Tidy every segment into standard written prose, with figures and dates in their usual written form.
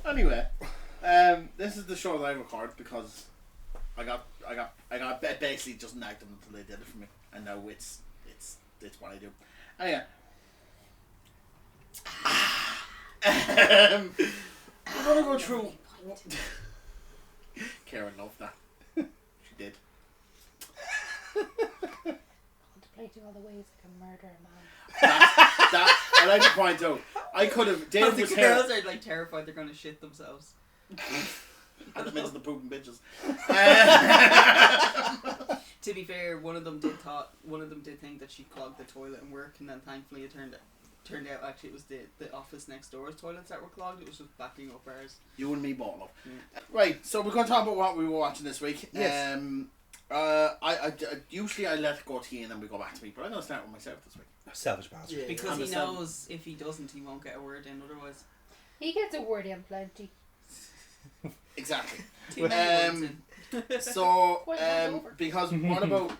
Anyway, this is the show that I record because I got basically just nagged them until they did it for me, and now it's what I do. Anyway, we're gonna go through. Karen loved that. She did. I want to play to all the ways I can murder a man. That I like to point out. I could have. Dave was the here. girls are like terrified they're going to shit themselves. And them into the pooping bitches. To be fair, one of them did think that she clogged the toilet in work, and then thankfully it turned out actually it was the office next door's toilets that were clogged. It was just backing up ours. You and me both love. Yeah. Right, so we're going to talk about what we were watching this week. Yes. I usually I let it go to you and then we go back to me, but I'm going to start with myself this week. Selfish bastard. Yeah. Because I'm he a self- knows if he doesn't, he won't get a word in otherwise. He gets a word in plenty. Exactly. Too many words in. So, Well, that's over. because what about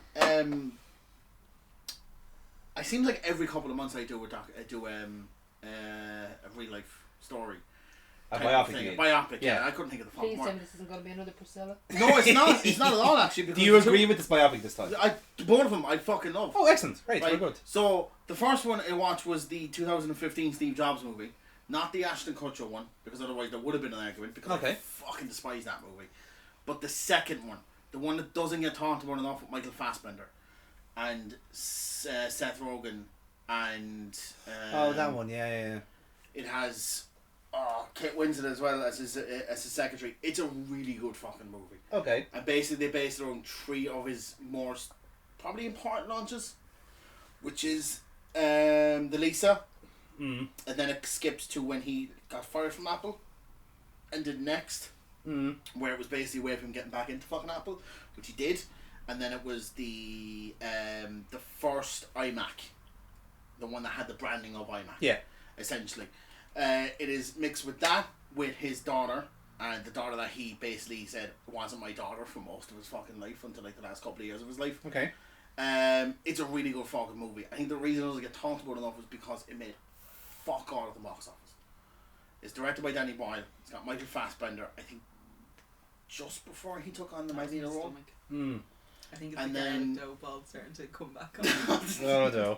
I seem like every couple of months I do a real life story. A type of biopic. thing. you A mean. biopic, yeah. Yeah. I couldn't think of the Please fucking tell word. me this isn't going to be another Priscilla. No, it's not. It's not at all actually. Because Do you the two- agree with this biopic this time? Both of them I fucking love. Oh, excellent. Right, Right. very good. So the first one I watched was the 2015 Steve Jobs movie, not the Ashton Kutcher one, because otherwise there would have been an argument. Because I Okay. fucking despise that movie. But the second one, the one that doesn't get talked about enough, with Michael Fassbender and Seth Rogen, and Oh, that one. Yeah. It has Kate Winslet as well as his secretary. It's a really good fucking movie. Okay. And basically they based it on 3 of his more probably important launches, which is the Lisa, Mm. and then it skips to when he got fired from Apple, and did Next, where it was basically a way of him getting back into fucking Apple, which he did, and then it was the first iMac, the one that had the branding of iMac. Yeah. Essentially, it is mixed with that with his daughter. And the daughter that he basically said wasn't my daughter for most of his fucking life until like the last couple of years of his life. Okay. It's a really good fucking movie. I think the reason it doesn't get talked about enough is because it made fuck all at the box office. It's directed by Danny Boyle. It's got Michael Fassbender. I think just before he took on the Magneto role. Mm. I think it's And the then- dough ball starting to come back on. Oh no.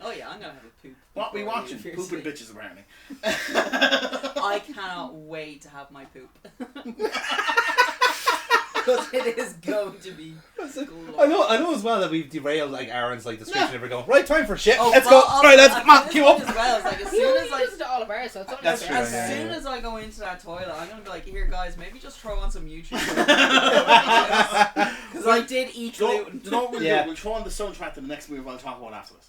Oh yeah, I'm gonna have a poop. What we before watching? leave here Pooping today. bitches apparently. I cannot wait to have my poop. Because it is going to be I know as well that we've derailed like Aaron's like description Yeah. and we're going, right, time for shit. Oh, Let's well, go. Right, let's come on, this queue one up. As well, it's like as He soon only as I listens to all of ours, so it's only That's fair. true, As yeah. soon as I go into that toilet, I'm going to be like, here guys, maybe just throw on some YouTube. Because I did eat gluten. Do you know what we'll Yeah. do? We'll throw on the soundtrack to the next movie I'll talk about after this.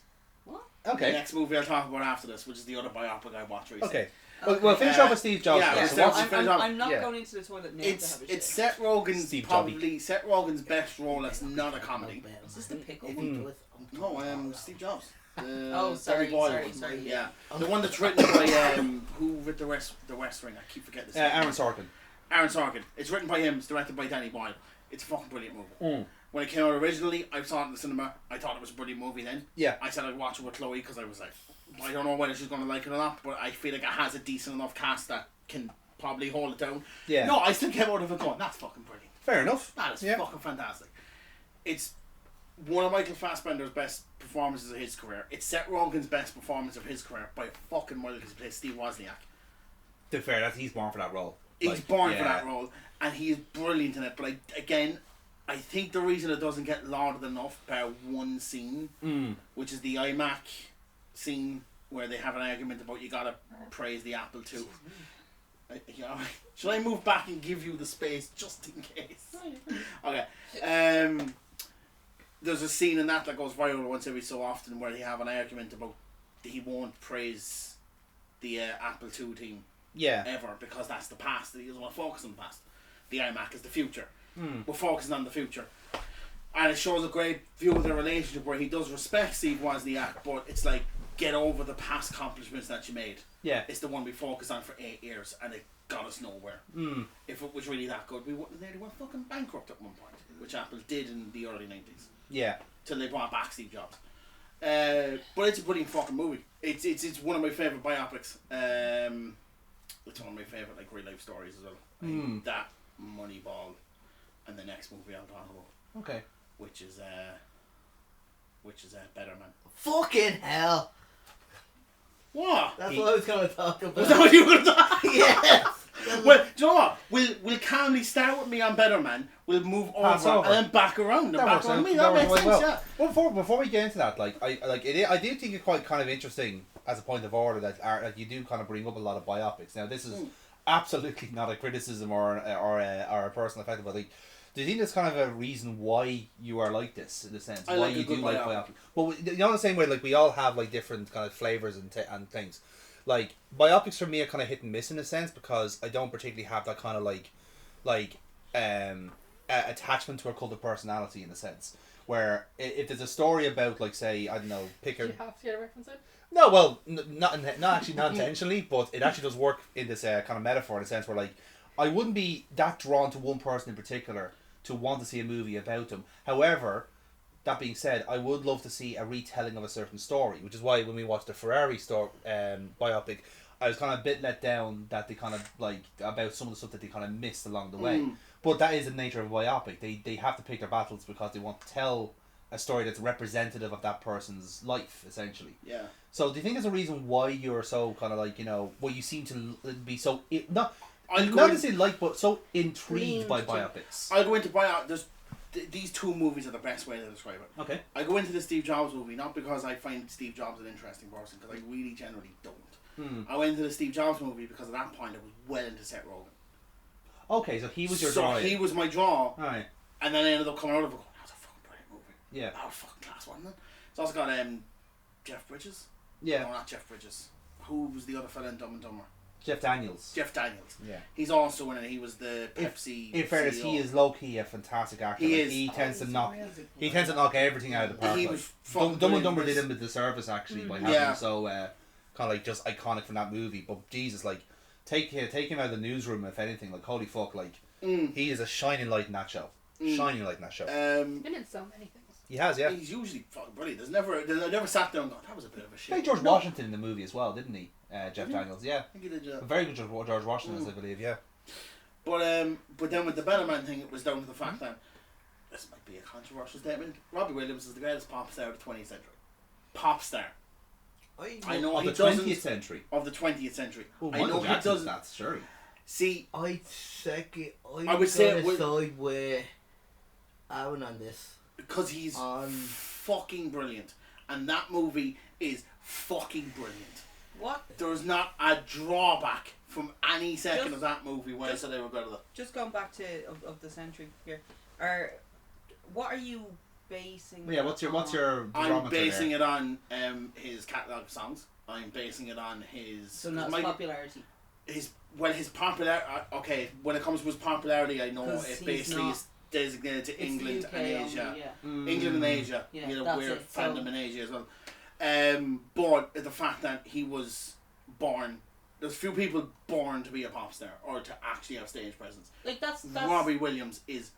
The Okay. next movie I'll talk about after this, which is the other biopic I watched recently. Okay. We'll finish off with Steve Jobs. yeah, first. we'll So start what's- with- I'm not Yeah. going into the toilet now to It's have a shit. Seth Rogen's Steve probably Seth Rogen's best role that's not a comedy. Is this the pickle? Mm. No, Steve Jobs. Oh, sorry, Danny Boyle sorry, one. sorry. Yeah, the one that's written by who wrote the West Wing. I keep forgetting this. Aaron Sorkin. Aaron Sorkin. It's written by him. It's directed by Danny Boyle. It's a fucking brilliant movie. Mm. When it came out originally, I saw it in the cinema. I thought it was a brilliant movie then. Yeah. I said I'd watch it with Chloe because I was like, I don't know whether she's going to like it or not, but I feel like it has a decent enough cast that can probably hold it down. Yeah. No, I still came out of it going, that's fucking brilliant. Fair enough. That is Yeah. fucking fantastic. It's one of Michael Fassbender's best performances of his career. It's Seth Rogen's best performance of his career by a fucking mile because he plays Steve Wozniak. To be fair, he's born for that role. He's Like, born yeah. for that role, and he is brilliant in it. But I think the reason it doesn't get lauded enough by one scene, which is the iMac scene where they have an argument about you gotta praise the Apple II. Should I move back and give you the space just in case? Okay. There's a scene in that goes viral once every so often where they have an argument about he won't praise the Apple II team Yeah. ever because that's the past. He doesn't want to focus on the past. The iMac is the future. We're focusing on the future. And it shows a great view of their relationship where he does respect Steve Wozniak, but it's like, get over the past accomplishments that you made. Yeah. It's the one we focused on for 8 years and it got us nowhere. If it was really that good, we wouldn't nearly went fucking bankrupt at one point, which Apple did in the early 90s. Yeah. Till they brought back Steve Jobs. But it's a brilliant fucking movie. It's one of my favourite biopics. it's one of my favourite like real life stories as well. I think that, Moneyball, and the next movie I'll talk about, Okay. which is Better Man. Fucking hell. What? That's what I was going to talk about. Was that what you were going to talk? Yes. Well, do you know what? We'll calmly start with me on Better Man. We'll move Pass over over. and then back around and That back works on out. me. That That makes works sense. well. Yeah. Well, before we get into that, I do think it's quite kind of interesting as a point of order that you do kind of bring up a lot of biopics. Now, this is absolutely not a criticism or a personal effect, but like, do you think there's kind of a reason why you are like this, in a sense? I Why like a you good do like biopic. biopic? Well, you know, the same way, like, we all have like different kind of flavours and things. Like, biopics for me are kind of hit and miss in a sense, because I don't particularly have that kind of attachment to a cult of personality, in a sense. Where if there's a story about, like, say, I don't know, pick Do a... you have to get a reference in? No, well, not intentionally, but it actually does work in this kind of metaphor, in a sense where, like, I wouldn't be that drawn to one person in particular to want to see a movie about them. However, that being said, I would love to see a retelling of a certain story, which is why when we watched the Ferrari biopic, I was kind of a bit let down that they kind of, like, about some of the stuff that they kind of missed along the way. But that is the nature of a biopic. They have to pick their battles because they want to tell a story that's representative of that person's life, essentially. Yeah. So do you think there's a reason why you're so kind of like, you know, why you seem to be so not to say like, but so intrigued by biopics? I go into biopics. These two movies are the best way to describe it. Okay. I go into the Steve Jobs movie not because I find Steve Jobs an interesting person, because I really generally don't. I went into the Steve Jobs movie because at that point I was well into Seth Rogen. Okay, so he was your so draw. he was my draw. Alright. And then I ended up coming out of it going, that was a fucking brilliant movie. Yeah. That was fucking class, wasn't it? It's also got Jeff Bridges. Yeah. No, not Jeff Bridges. Who was the other fella in Dumb and Dumber? Jeff Daniels. Jeff Daniels. Yeah. He's also in it. He was the Pepsi. In fairness, CEO. he is low key a fantastic actor. He Like, is. He tends to he's knock. amazing. He tends to knock everything out of the park. He like. was fucking Dumb and brilliant Dumber in did this. him a disservice actually by having Yeah. him so kind of like just iconic from that movie. But Jesus, like take him out of the newsroom if anything. Like holy fuck, like he is a shining light in that show. Shining light in that show. Been in so many things. He has, yeah. He's usually fucking brilliant. I never sat there and gone, that was a bit of a shit. Played George Washington in the movie as well, didn't he? Jeff Daniels, yeah. I think he did, yeah. A very good George Washington, I believe, yeah. But then with the Better Man thing, it was down to the fact that this might be a controversial statement. Robbie Williams is the greatest pop star of the 20th century. Pop star. I know Of he the doesn't 20th century. of the 20th century. Well, I know Michael he Jackson's doesn't. that's sure. See, I second. I would say it gonna would- side with Aaron on this. because he's fucking brilliant, and that movie is fucking brilliant. What? There's not a drawback from any second Just- of that movie when I said I regretted it. Just going back to of the century here, what are you basing? Yeah, what's your I'm barometer basing there? it on his catalogue of songs. I'm basing it on his. So not his popularity. His popularity. Okay, when it comes to his popularity, I know 'Cause it he's basically not- is designated to It's England the UK and only, Asia. yeah. England and Asia. Yeah, you know, that's we're it, fandom so- in Asia as well. But the fact that he was born. There's few people born to be a pop star or to actually have stage presence. Like that's Robbie Williams is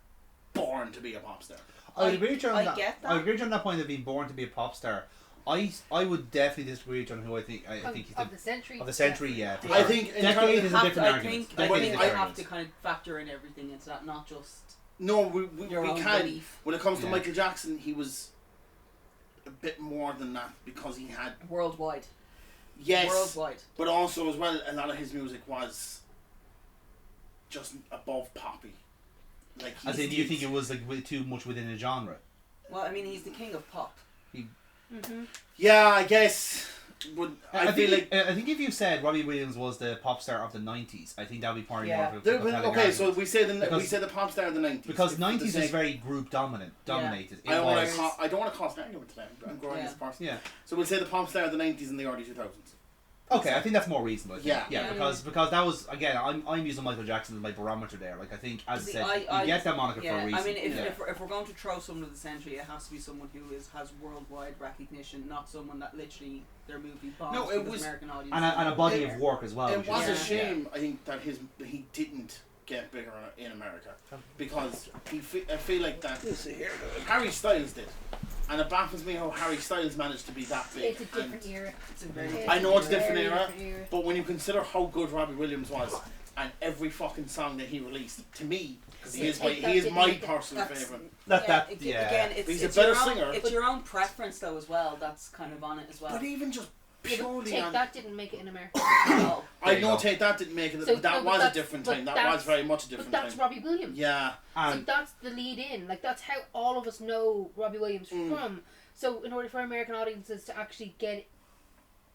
born to be a pop star. I would agree with you on I that. get that. I agree with you on that point of being born to be a pop star. I would definitely disagree with you on who I think he's Of the century. of the century. Yeah, I think in decade terms is of, a have different to, argument. I Decade think is a I different have to argument. kind of factor in everything into that, not just no, we your own can. belief. When it comes to Yeah. Michael Jackson, he was a bit more than that because he had Worldwide. yes, Worldwide. but also as well a lot of his music was just above poppy. Like As in, do you think it was like too much within a genre? Well, I mean, he's the king of pop. Yeah, I guess. But I feel like I think if you said Robbie Williams was the pop star of the 90s, I think that would be probably Yeah. more of a there- compelling okay, so argument. we say Because- the pop star of the 90s Because for 90s the is sake- very group dominated. It I don't want was, to. I don't want to cause an argument today. I'm growing Yeah. as a person. yeah. So we'll say the pop star of the 90s and the early 2000s. Okay, I think that's more reasonable. I think. Yeah. yeah, because that was again, I'm using Michael Jackson as my barometer there. Like I think, as I said, you get that moniker for a reason. I mean, if, yeah. if we're going to throw someone of the century, it has to be someone who has worldwide recognition, not someone that literally their movie bombed No, it with was- American audience. and a body of work as well. It which was is- a shame, I think, that he didn't get bigger in America because I feel like that Harry Styles did. And it baffles me how Harry Styles managed to be that big. It's a different era. It's a very. I know it's a different Very era, different era. but when you consider how good Robbie Williams was, and every fucking song that he released, to me, because he is my personal favourite. Again, He's a it's better your own, singer. It's your own preference though as well. That's kind of on it as well. But even just Yeah, but purely Take on... That didn't make it in America. No. I There you know go. Take That didn't make it, So, but that no, but was a that's- different but time. That that's- was very much a But different that's time. Robbie Williams. Yeah. So And that's the lead in. Like, that's how all of us know Robbie Williams from. So in order for American audiences to actually get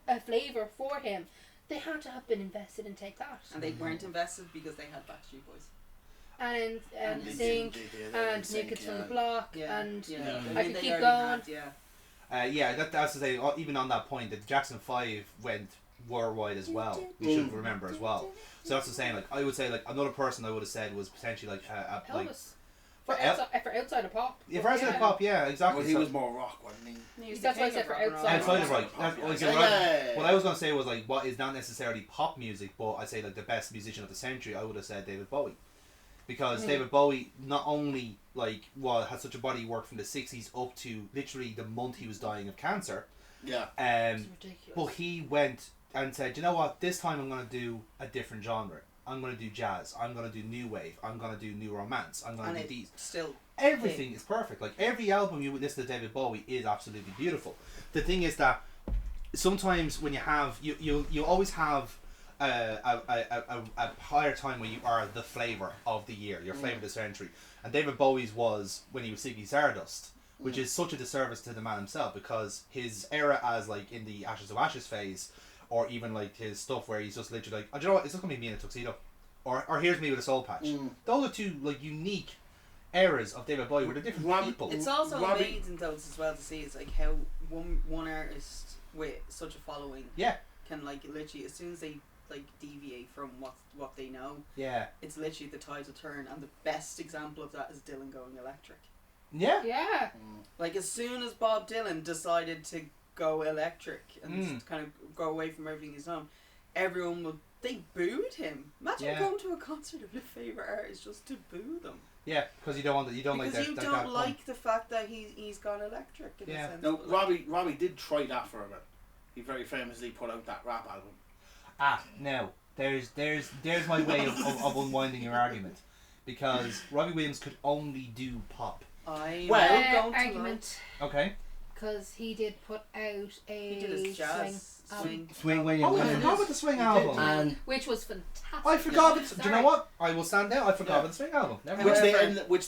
a flavour for him, they had to have been invested in Take That. And they weren't invested because they had Backstreet Boys. And And Sync, and Sync, New Kids from yeah. the Block, Yeah. and Yeah. Yeah. I could They keep already going. had, yeah, that's to say, even on that point, that the Jackson 5 went worldwide as well. We should remember as well. So that's the saying. Like, I would say, like, another person I would have said was potentially like like Elvis. For El- outside of pop. yeah, first yeah. pop, yeah, exactly. Well, he So- was more rock, wasn't he? He was That's the why I king said of for rock and roll. outside. Outside of rock. Yeah. What I was going to say was like what is not necessarily pop music, but I'd say like the best musician of the century. I would have said David Bowie, because David Bowie not only like had such a body of work from the 60s up to literally the month he was dying of cancer, Yeah. It's ridiculous. but he went and said, you know what, this time I'm going to do a different genre. I'm going to do jazz. I'm going to do new wave. I'm going to do new romance. I'm going And to do it these. still. Everything is perfect. Like every album you would listen to David Bowie is absolutely beautiful. The thing is that sometimes when you have you always have a higher time when you are the flavour of the year, your flavour of the century. And David Bowie's was when he was Ziggy Stardust, which is such a disservice to the man himself, because his era as like in the Ashes to Ashes phase, or even like his stuff where he's just literally like, oh, do you know what, it's just gonna be me in a tuxedo, or here's me with a soul patch. Those are two like unique eras of David Bowie with a different people. It's also Robbie- amazing though as well to see is like how one artist with such a following Yeah. can like literally as soon as they like deviate from what they know, Yeah. it's literally the tide will turn. And the best example of that is Dylan going electric. Yeah. Yeah. Like as soon as Bob Dylan decided to go electric and kind of go away from everything he's done, they booed him. Imagine Yeah. going to a concert of your favourite artist just to boo them. Yeah, because you don't want you don't Because like that. you that don't that like the fact that he's gone electric in Yeah. a sense. No, but, like, Robbie did try that for a bit. He very famously put out that rap album. Now there's my way of unwinding your argument, because Robbie Williams could only do pop. I'm Well, going to argument. Okay. Because he did put out a He did his jazz swing Swing when you Oh, I win. forgot about the Swing He album. did. And which was fantastic. I forgot. Do you Sorry. know what? I will stand down. I forgot about the Swing album. Never Which mind.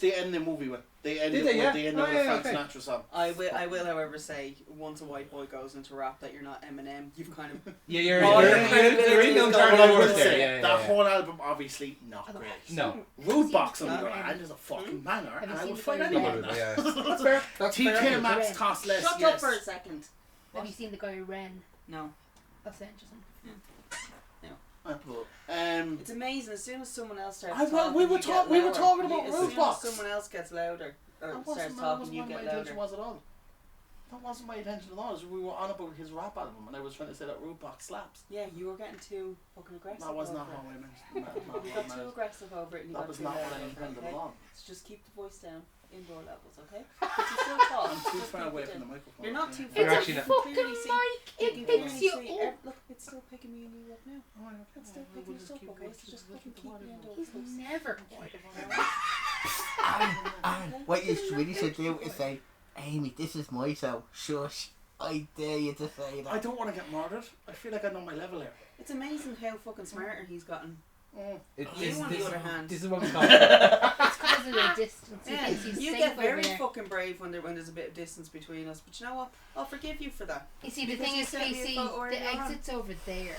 they end the movie with. They end Did it they, with yeah? the end Oh, of the yeah, Frank okay. Sinatra song. I will, however, say once a white boy goes into rap that you're not Eminem, you've kind of Yeah, you're Oh, you're your in credibility no is charge gone. But of I words would there. say Yeah, that yeah. whole album obviously not great. No. Rude Box on the Not other really. hand is a fucking banger, Have and you I seen would the fight Guy anyone. Ren? Yeah. That's fair. That's fair. TK Maxx Ren. cost less. shut yes. up for a second. Have you seen the guy Ren? No, I'll send you some. it's amazing. As soon as someone else starts I- well, talking, we were you get we were louder. talking about As Rude soon Box. as someone else gets louder or That starts wasn't talking, you my get intention louder. was at all. That wasn't my intention at all. We were on about his rap album, and I was trying to say that Rude Box slaps. Yeah, you were getting too fucking aggressive. That was not over how it. I meant. You got too aggressive over it, and you That got was too not loud what I over it, intended okay? at all. So just keep the voice down, indoor levels, okay? But you still talk. I'm too just far keep away it from the down. microphone. You're not too You're far. actually You not- can Fucking clearly see- mic! you It can picks clearly you see up. Look, it's still picking me and you up now. It's still picking us up, okay? So just fucking keep me indoors. He's never quiet. and what you really should do is say, Amy, this is my show. Shush. I dare you to say that. I don't want to get murdered. I feel like I know my level here. It's amazing how fucking smarter he's gotten. It- You, this- on the this- other hand. This is what we call. It's because of the distance. He Yeah, thinks he's you safe get over very there. fucking brave when there's a bit of distance between us. But you know what? I'll forgive you for that. You see, the Because thing you is, sent me a Casey, photo the earlier on. exit's over there.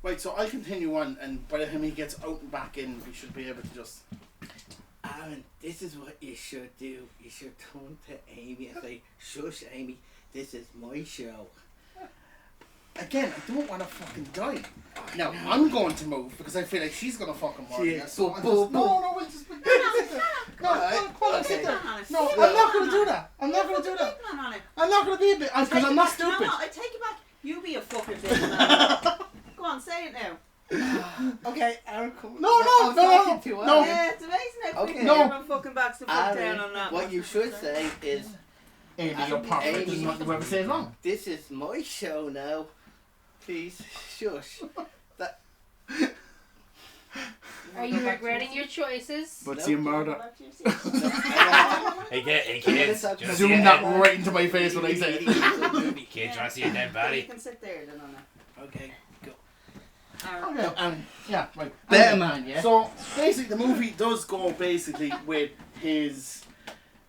Right, so I'll continue on, and by the time he gets out and back in, we should be able to just. Aaron, this is what you should do. You should turn to Amy and say, shush, Amy, this is my show. Again, I don't want to fucking die. Now, I'm going to move because I feel like she's going to fucking murder me. Yeah, So but- I just, but- no, we'll just... No, sit there. No, I'm not going to do that. I'm not going to do that. I'm not going to be a bit... Because I'm not stupid. No, I take it back. You be a fucking bitch. Go on, say it now. Okay, Aaron, come No, no. Yeah, it's amazing how Okay. quickly No. everyone fucking backs the fuck down on that what one. you should say is, Amy, you're perfect. There's nothing you ever say wrong. This is my show now. Please, shush. Are you regretting your choices? But see a murder. Hey kids, just Zoom that right into my face when I say it. Kids, trying to see a dead You body. can sit there then on that. Okay, go. Okay, yeah, right. Better man, yeah? So basically, the movie does go basically with his.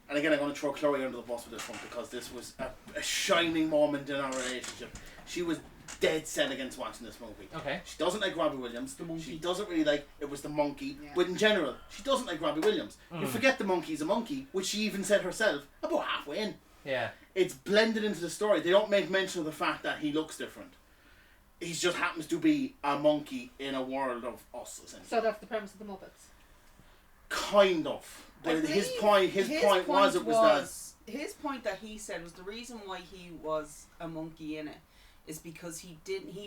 And again, I'm going to throw Chloe under the bus with this one because this was a shining moment in our relationship. She was dead set against watching this movie. Okay. She doesn't like Robbie Williams. The monkey. She doesn't really like it was the monkey. Yeah. But in general, she doesn't like Robbie Williams. You forget the monkey's a monkey, which she even said herself about halfway in. Yeah. It's blended into the story. They don't make mention of the fact that he looks different. He just happens to be a monkey in a world of us, essentially. So that's the premise of the Muppets. Kind of. I But his believe point was that his point that he said was the reason why he was a monkey in it is because he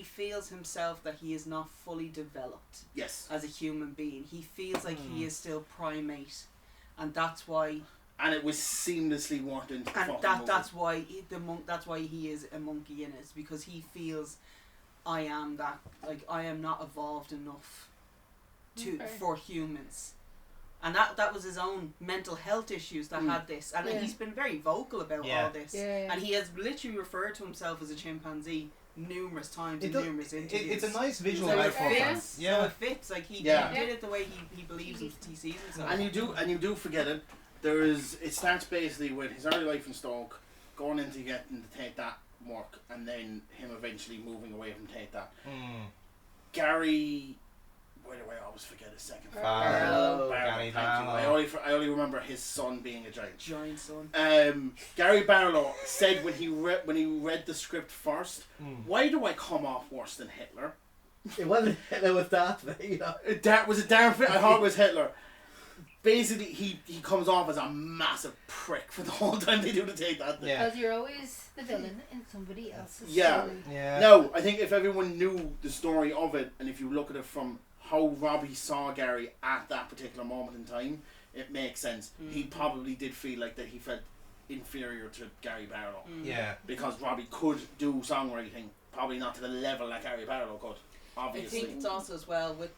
feels himself that he is not fully developed yes, as a human being. He feels like he is still primate, and that's why. and it was seamlessly worked into the And fucking movie. that's why that's why he is a monkey in it. It's because he feels I am not evolved enough for humans. And that was his own mental health issues that had this. And he's been very vocal about all this. Yeah. And he has literally referred to himself as a chimpanzee numerous times in numerous interviews. It's a nice visual So it metaphor. fits. So Yeah. it fits. Like he Yeah. did it the way he believes he sees himself. And you do forget it. It starts basically with his early life in Stoke, going into getting to take that work, and then him eventually moving away from take that. Gary, why do I always forget his second? Barlow. Barlow, Gary thank you. Barlow. I only remember his son being a giant. Giant son. Gary Barlow said when he read the script first, why do I come off worse than Hitler? It wasn't Hitler, was Darth Vader. That was a damn fit. I thought it was Hitler. Basically, he comes off as a massive prick for the whole time they do to take that thing. Yeah. Because you're always the villain in somebody else's Yeah. story. Yeah. No, I think if everyone knew the story of it, and if you look at it from how Robbie saw Gary at that particular moment in time, it makes sense. He probably did feel like that he felt inferior to Gary Barlow. Yeah. Because Robbie could do songwriting, probably not to the level that Gary Barlow could, obviously. I think it's also as well with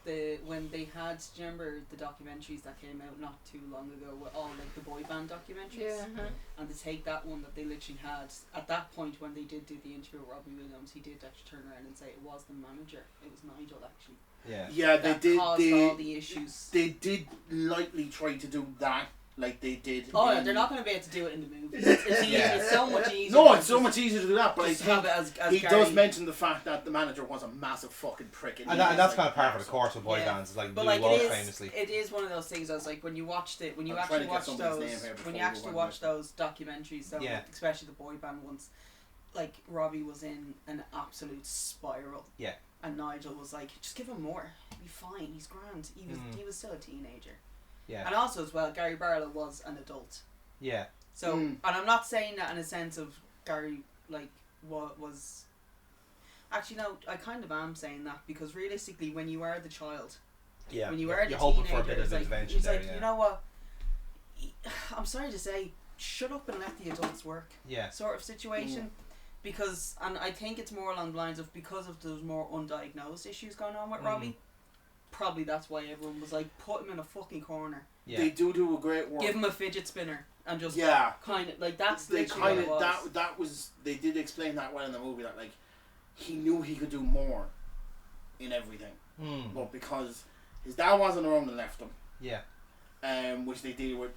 when they had, do you remember the documentaries that came out not too long ago with all like the boy band documentaries? Yeah. And to take that one that they literally had at that point when they did do the interview with Robbie Williams, he did actually turn around and say it was the manager, it was Nigel actually. Yeah. Yeah, they That did. caused all the issues. They did lightly try to do that, like they did. Oh, in- they're not going to be able to do it in the movies. It's easy, Yeah. it's so much easier. No, it's so much easier to do that, but I Just have think it as he Gary. does mention the fact that the manager was a massive fucking prick. And that's kind of part of the course of boy Yeah. bands. It's like But Blue like Wall it famously. is one of those things. I was like when you watched it, when you I'm trying actually to get watch somebody's those, name here before when you we actually move on watch those documentaries, though, Yeah. especially the boy band ones, like Robbie was in an absolute spiral. Yeah. And Nigel was like, just give him more, he'll be fine. He's grand. He was still a teenager. Yeah. And also as well, Gary Barlow was an adult. Yeah. So, and I'm not saying that in a sense of Gary, like, what was... Actually, no, I kind of am saying that, because realistically, when you are the child, Yeah. when you are the You're hoping teenager, for a bit of it's like, intervention it's there, like yeah. you know what, I'm sorry to say, shut up and let the adults work, Yeah. sort of situation. Because, and I think it's more along the lines of, because of those more undiagnosed issues going on with Robbie, probably that's why everyone was like, put him in a fucking corner. Yeah. They do a great work. Give him a fidget spinner and just kind of like that's They literally kind what it of was. that was they did explain that well in the movie that like he knew he could do more in everything, but because his dad wasn't around and left him, Yeah. which they deal with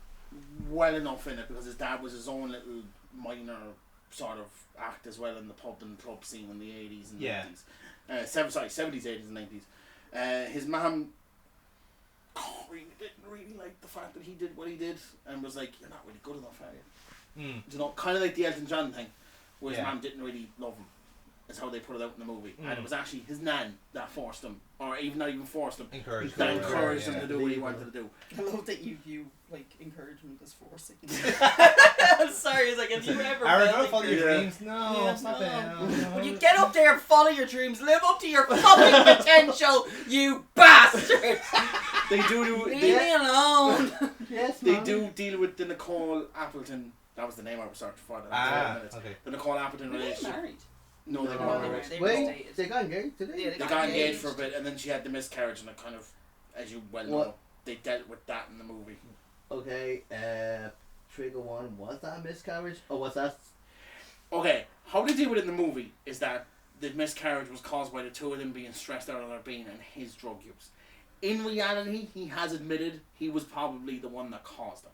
well enough in it because his dad was his own little minor sort of act as well in the pub and club scene in the 80s and 90s. 70s, 80s and 90s. His mum didn't really like the fact that he did what he did and was like, you're not really good enough, are you? You know, kind of like the Elton John thing, where his mum didn't really love him. Is how they put it out in the movie. And it was actually his nan that forced him, or even not even forced him, Encouraged that him. encouraged Yeah. him to do what he wanted to do. I love that you like encouragement as forcing. I'm sorry, it's like if you ever Aaron, felt don't follow your Yeah. dreams. No, Yeah, stop no. it. No. when you get up there and follow your dreams, live up to your fucking potential, you bastard! They do Leave me alone. Yes, they Mum. do deal with the Nicole Appleton That was the name I was searching for. Okay. The Nicole Appleton Were they relationship. married? No, they No, weren't they married. were- they Wait, dated. they got engaged, did they? Yeah, They got engaged for a bit, and then she had the miscarriage, and it kind of, as you well know, What? they dealt with that in the movie. Okay, Trigger One, was that a miscarriage? Or was that... Okay, how they deal with it in the movie is that the miscarriage was caused by the two of them being stressed out of their being and his drug use. In reality, he has admitted he was probably the one that caused it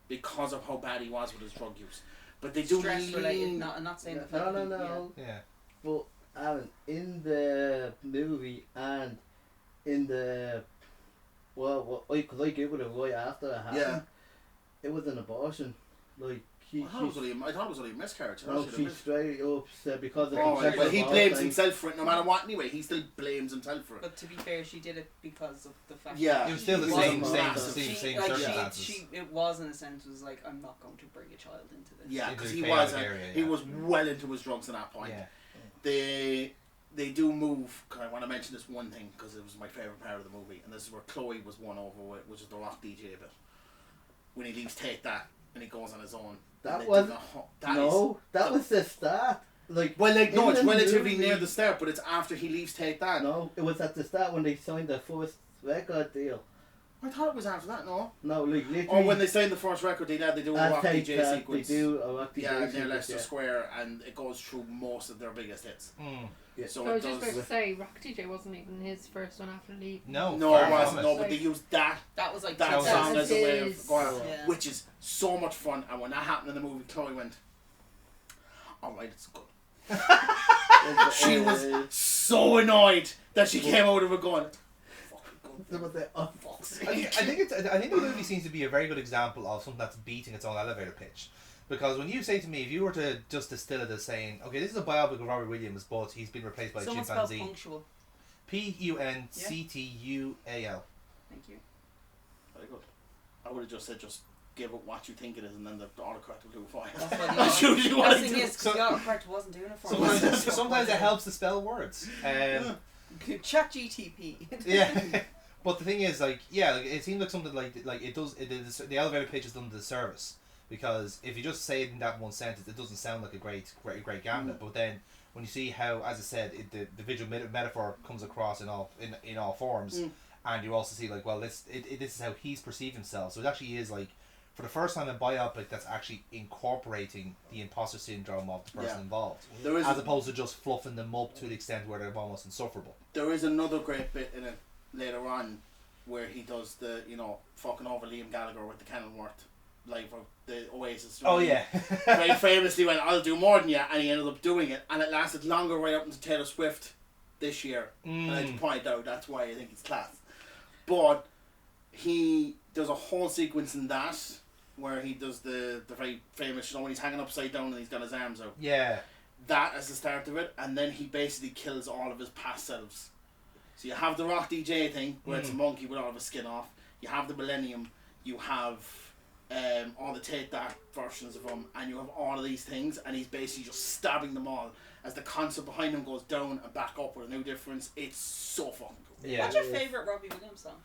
because of how bad he was with his drug use. But they do Stress related. lean- I'm not saying the fact No, that Yeah. But Aaron, in the movie and in the... Well, because I gave it a right after it happened. Yeah. It was an abortion. Like, I thought it was only a miscarriage. No, she straight up said because of Oh, the right, but he sexual blames assault himself for it no matter what anyway. He still blames himself for it. But to be fair, she did it because of the fact Yeah. that It was still the she same wasn't massive. she, same like, circumstances. it was in a sense was like, I'm not going to bring a child into this. Yeah, Into because the he chaotic was area, he yeah. was well into his drugs at that point. Yeah. They do move. I want to mention this one thing because it was my favorite part of the movie, and this is where Chloe was won over with, which is the rock DJ bit. When he leaves Take That and he goes on his own. That was that was the start. Like, well, like no, in it's the relatively movie- near the start, but it's after he leaves Take That. No, it was at the start when they signed their first record deal. I thought it was after that. No. No, like literally. Or when they signed the first record, they do a at rock Take DJ That, sequence. They do a rock DJ Yeah, near sequence, Leicester yeah. Square, and it goes through most of their biggest hits. Yeah. So I it was just does. about to say, Rock DJ wasn't even his first one after leaving. No, No, far it wasn't. from No, it. but they used that That was like that That song was as a way of his- going, Yeah. which is so much fun. And when that happened in the movie, Chloe went, "All right, it's good." She was so annoyed that she came out of it going, "Fucking good, fuck's sake." I think the movie seems to be a very good example of something that's beating its own elevator pitch. Because when you say to me, if you were to just distill it as saying, okay, this is a biopic of Robert Williams, but he's been replaced by a someone spelled chimpanzee. punctual. Punctual. Thank you. Very good. I would have just said, just give it what you think it is, and then the autocorrect will do it for you. That's what That's usually what I thing do. is, because the autocorrect wasn't doing it for me. Sometimes it helps to spell words. Chat GTP. Yeah. But the thing is, like, yeah, like, it seems like something like it does. The elevator pitch is done the disservice, because if you just say it in that one sentence, it doesn't sound like a great gambit. But then when you see how, as I said, the visual metaphor comes across in all forms, and you also see like, well, this is how he's perceived himself. So it actually is like, for the first time in biopic, that's actually incorporating the imposter syndrome of the person involved, There is as opposed to just fluffing them up to the extent where they're almost insufferable. There is another great bit in it later on where he does the, fucking over Liam Gallagher with the Kenilworth live of the Oasis. Oh yeah. Very famously went, "I'll do more than you," and he ended up doing it, and it lasted longer right up into Taylor Swift this year. And I had to point out that's why I think it's class. But there's a whole sequence in that where he does the very famous, when he's hanging upside down and he's got his arms out. Yeah. That is the start of it, and then he basically kills all of his past selves. So you have the Rock DJ thing, where it's a monkey with all of his skin off. You have the Millennium. You have all the Take That versions of him, and you have all of these things, and he's basically just stabbing them all as the concept behind him goes down and back up with a new difference. It's so fucking cool. Yeah. What's your favourite Robbie Williams song?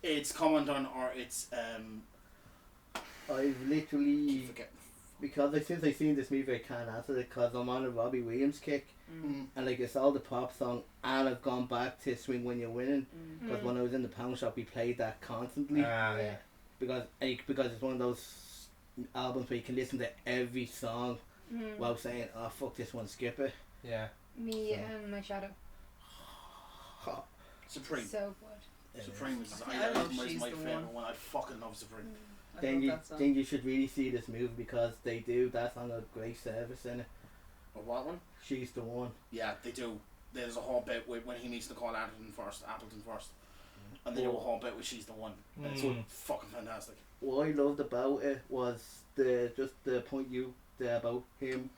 It's Come Undone, or it's I've literally, keep forgetting. because since I've seen this movie, I can't answer it because I'm on a Robbie Williams kick, and like it's all the pop song, and I've gone back to Swing When You're Winning, because when I was in the pound shop, we played that constantly, Yeah. because it's one of those albums where you can listen to every song while saying, "Oh fuck this one, skip it." Yeah. Me and My Shadow. Supreme. So good. Supreme is I love my She's the favourite One. one. I fucking love Supreme. I Then love you that song. then you should really see this movie because they do that song a great service in it. Or what one? She's the One. Yeah, they do. There's a whole bit when he meets Nicole Appleton first, and they do a whole bit with She's the One. And it's fucking fantastic. What I loved about it was the point about him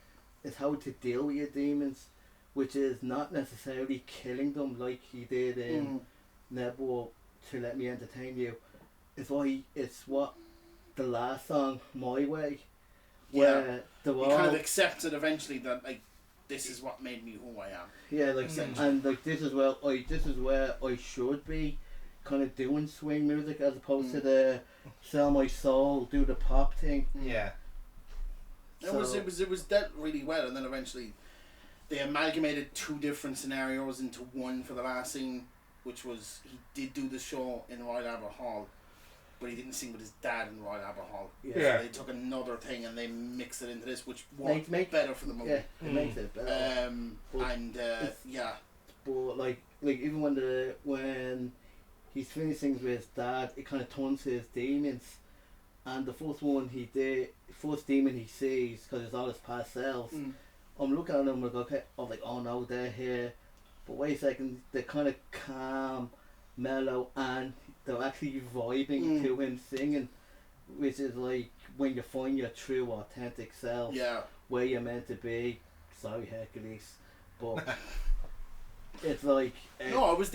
is how to deal with your demons, which is not necessarily killing them like he did in Nebo to Let Me Entertain You. It's what the last song, My Way, where He kind of accepts it eventually that like this is what made me who I am. and like this is where I should be, kind of doing swing music as opposed to the sell my soul, do the pop thing. Yeah. It was dealt really well, and then eventually they amalgamated 2 different scenarios into one for the last scene, which was he did do the show in Royal Albert Hall, but he didn't sing with his dad in Royal Albert Hall. Yeah. So they took another thing and they mixed it into this, which worked better for the movie. Yeah, it makes it better. But like even when he's finishing with his dad, it kind of turns to his demons, and the first demon he sees, because it's all his past selves. I'm looking at them and I'm like, oh no, they're here. But wait a second, they're kind of calm, mellow, and they're actually vibing to him singing, which is like when you find your true, authentic self, where you're meant to be. Sorry, Hercules, but it's like no, it was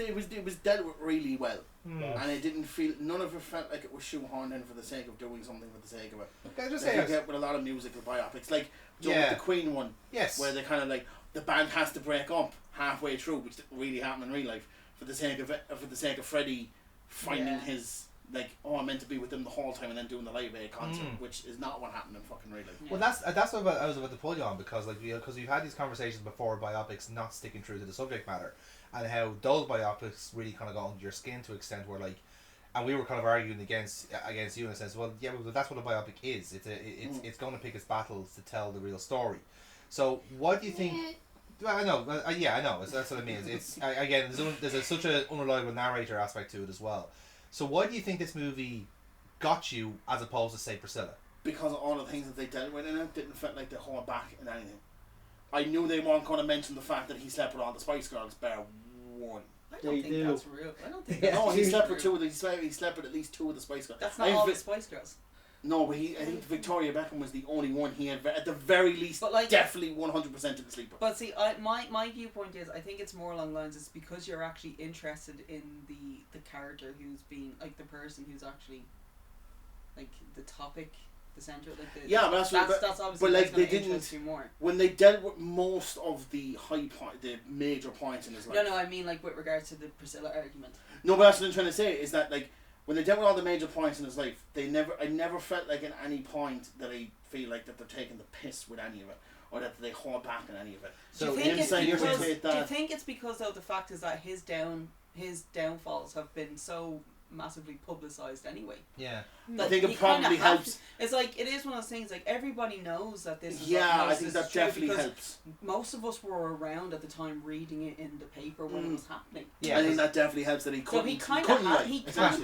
dealt with really well, and it didn't feel. None of it felt like it was shoehorned in for the sake of doing something for the sake of it. Can I just Like say, you get with a lot of musical biopics, like with the Queen one, where they kind of like the band has to break up halfway through, which really happened in real life for the sake of Freddie finding his like, oh, I'm meant to be with them the whole time and then doing the Live Aid concert, which is not what happened in fucking real life. Well, that's what I was about to pull you on, because we've had these conversations before, biopics not sticking true to the subject matter, and how those biopics really kind of got under your skin to an extent where like, and we were kind of arguing against you in a sense. Well, yeah, but that's what a biopic is. It's going to pick its battles to tell the real story. So what do you think? Well, I know. I know. That's what I mean. It's again, there's such an unreliable narrator aspect to it as well. So why do you think this movie got you as opposed to, say, Priscilla? Because all the things that they dealt with in it didn't feel like they hold back in anything. I knew they weren't going to mention the fact that he slept with all the Spice Girls, bar one. I don't think that's real. I don't think no, he slept with 2 of the. He slept with at least 2 of the Spice Girls. That's not all the Spice Girls. No, but I think Victoria Beckham was the only one he had, at the very least, but like, definitely 100% of the sleeper. But see, my viewpoint is, I think it's more along the lines, it's because you're actually interested in the character who's being, like, the person who's actually, like, the topic, the centre, like, that's obviously but like they didn't, more. When they dealt with most of the the major points in his life. No, I mean, like, with regards to the Priscilla argument. No, but that's what I'm trying to say, is that, like, when they dealt with all the major points in his life, I never felt like at any point that I feel like that they're taking the piss with any of it, or that they hold back on any of it. So do you think it's because though the fact is that his downfalls have been so massively publicised anyway? Yeah. I think it probably helps. It's like, it is one of those things, like, everybody knows that this is I think that definitely helps. Most of us were around at the time reading it in the paper when it was happening. Yeah, I think that definitely helps that he couldn't. So he can't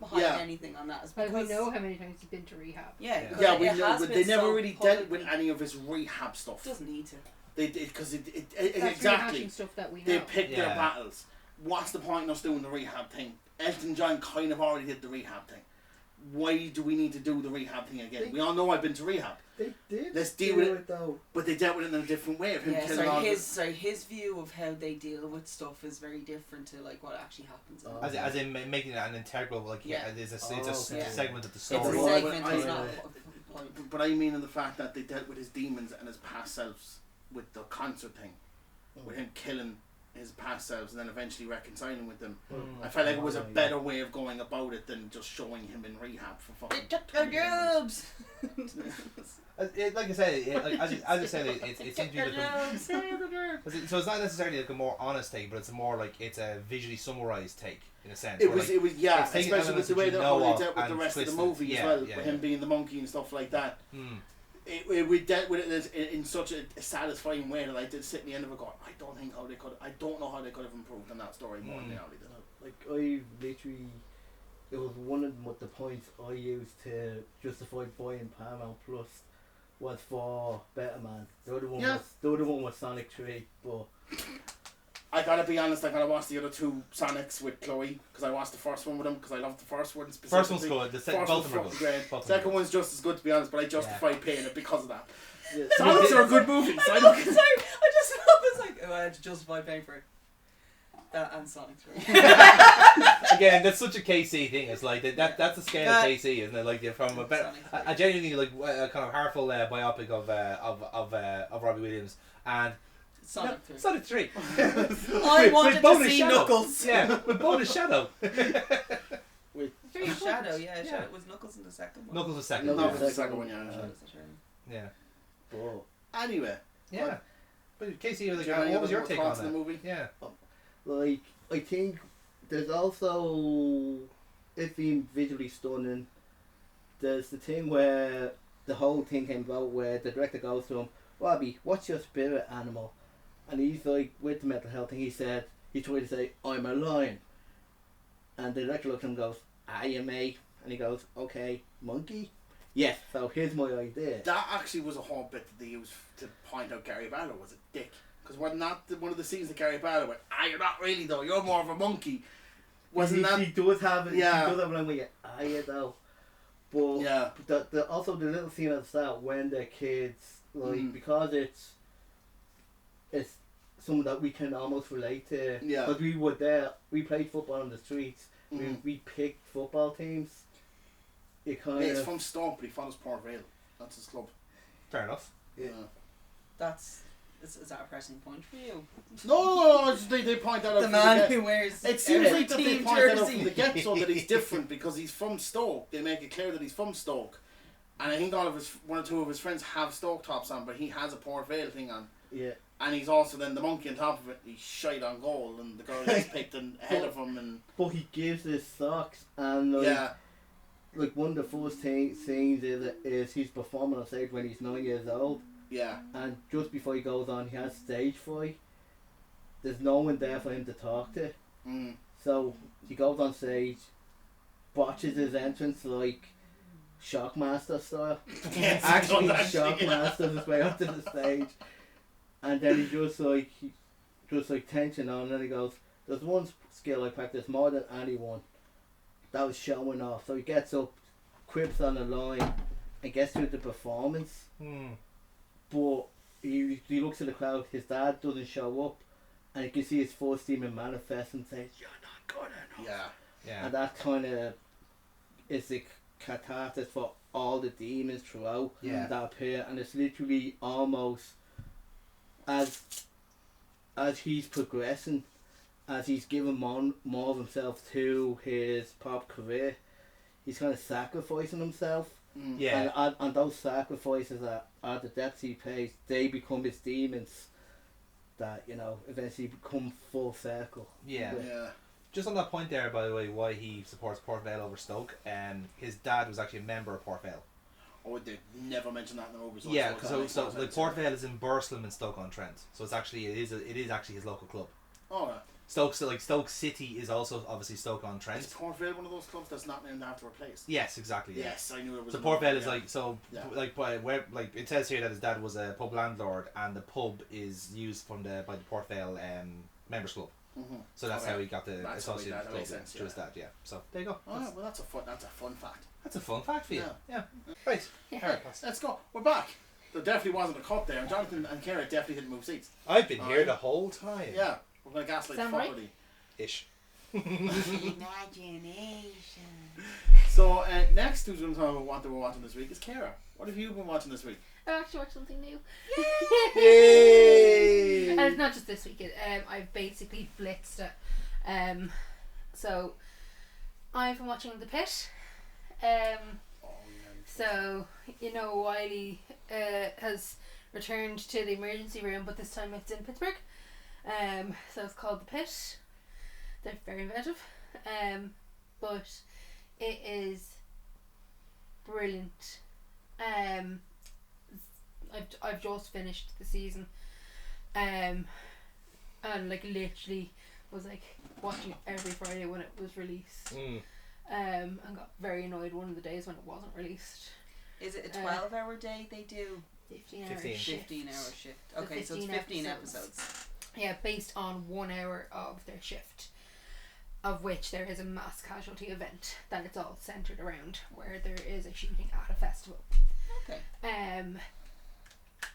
hide anything on that. But we know how many times he's been to rehab. Yeah, we know, but they never really dealt with any of his rehab stuff. Doesn't need to. They did, because it that's exactly stuff that we know. They picked their battles. What's the point in us doing the rehab thing? Elton John kind of already did the rehab thing. Why do we need to do the rehab thing again? We all know I've been to rehab. They did. Let's deal with it though. But they dealt with it in a different way of him killing all his view of how they deal with stuff is very different to like what actually happens. As in making it an integral, like it's a segment of the story. It's a segment. It's not. But I mean in the fact that they dealt with his demons and his past selves with the concert thing, with him killing his past selves and then eventually reconciling with them. I felt like it was a better way of going about it than just showing him in rehab for fucking. They took their jobs. Like I said, as I said, it seems to be so it's not necessarily like a more honest take, but it's more like it's a visually summarized take in a sense. It was especially with the way that they dealt with the rest of the movie as well, with him being the monkey and stuff like that. We dealt with it in such a satisfying way that I did sit in the end of it going, I don't know how they could have improved on that story more than they already did. Like I literally, it was one of the points I used to justify buying Paramount Plus was for Better Man. The other one was Sonic 3, but I gotta be honest, I gotta watch the other 2 Sonics with Chloe because I watched the first one with him because I loved the first one specifically. First one's good, both of them are great. Second one's just as good to be honest, but I justified paying it because of that. Sonics are a good movie. I just love it's like, I had to justify paying for it. That and Sonic 3. Again, that's such a KC thing. It's like that's the scale of KC, isn't it? Like from a genuinely like a kind of heartful biopic of Robbie Williams and Sonic 3. I wanted to see Knuckles. Yeah, with bonus Shadow. Very Shadow, Yeah. Shadow was Knuckles in the second one. Knuckles was second. Knuckles Not was the the second one, Shadow's yeah. the third. Yeah. But Anyway, Yeah. But Casey, do you have any what was other your take on thoughts on that? the movie? Yeah. like, I think there's also, it being visually stunning, there's the thing where the whole thing came about where the director goes to him, Robbie, what's your spirit animal? And he's like, with the mental health thing, he tried to say, I'm a lion. And the director looks at him and goes, are you, mate? And he goes, okay, monkey? Yes, so here's my idea. That actually was a whole bit that they used to point out Gary Barlow was a dick. Because wasn't that one of the scenes that Gary Barlow went, you're not really though, you're more of a monkey. Wasn't that... He does have it, Yeah. he does have a line where you, are you though? But Yeah. also the little scene at the start when the kids, like, Mm. because it's something that we can almost relate to. Yeah. Because we were there, we played football on the streets, Mm. we picked football teams. It kind Yeah, he's of... from Stoke, but he follows Port Vale. That's his club. Fair enough. Yeah. Is that a pressing point for you? No, they point that out. The from man get- who wears It seems every like that they team point that out jersey. from the get-go that he's different because he's from Stoke. They make it clear that he's from Stoke. And I think one or two of his friends have Stoke tops on, but he has a Port Vale thing on. Yeah. And he's also then the monkey on top of it. He's shite on goal, and the girl gets picked ahead of him. And But he gives his socks, and like, yeah, like one of the first scenes is he's performing on stage when he's 9 years old. yeah, And just before he goes on, he has stage fright. There's no one there for him to talk to. mm, So he goes on stage, botches his entrance like Shockmaster style. Yes, Actually, yeah. Shockmaster's his way up to the stage. And then he just like tension on, and then he goes, there's one skill I practice more than anyone. That was showing off. So he gets up, quips on the line, and gets through the performance. But he looks at the crowd, his dad doesn't show up, and you can see his first demon manifest and says, you're not good enough. yeah. Yeah. And that kind of is the catharsis for all the demons throughout Yeah. that appear, and it's literally almost as he's progressing, as he's giving more of himself to his pop career, he's kind of sacrificing himself. Mm. Yeah. And those sacrifices are the depths he pays. They become his demons that, eventually become full circle. Yeah. Yeah. Just on that point there, by the way, why he supports Port Vale over Stoke, his dad was actually a member of Port Vale. Oh, they never mentioned that in the movie. Yeah, it's so makes so no like sense. Port Vale is in Burslem and Stoke-on-Trent, so it is actually his local club. Oh, yeah. Stoke City is also obviously Is Stoke-on-Trent. Port Vale one of those clubs that's not named after a place? Yes, exactly. Yeah. Yes, I knew it was. So a Port Vale movie, is yeah. like so Yeah. like by where like it says here that his dad was a pub landlord and the pub is used by the Port Vale members club. Mm-hmm. So that's Okay. how he got the That's how he associated died, that makes club sense, to his yeah. dad. Yeah. So there you go. Oh, well, that's a fun fact. That's a fun fact for you. Yeah. Yeah. Right. Yeah. Alright, let's go. We're back. There definitely wasn't a cut there. Jonathan and Kara definitely didn't move seats. I've been here Alright. the whole time. Yeah, we're going to gaslight the Sound fuck right? out of you. Ish. Imagination. So, next who's going to talk about what we're watching this week is Kara. What have you been watching this week? I actually watched something new. Yay! And it's not just this week. I've basically blitzed it. So I've been watching The Pitt. Oh, yeah. So Wiley has returned to the emergency room, but this time it's in Pittsburgh. So it's called The Pitt. They're very inventive. But it is brilliant. I've just finished the season. And like literally was like watching it every Friday when it was released. And got very annoyed one of the days when it wasn't released. Is it a 12-hour day they do? 15 15. hours. 15-hour shift. So Okay, so it's 15 episodes. Yeah, based on 1 hour of their shift, of which there is a mass casualty event that it's all centered around, where there is a shooting at a festival. Okay.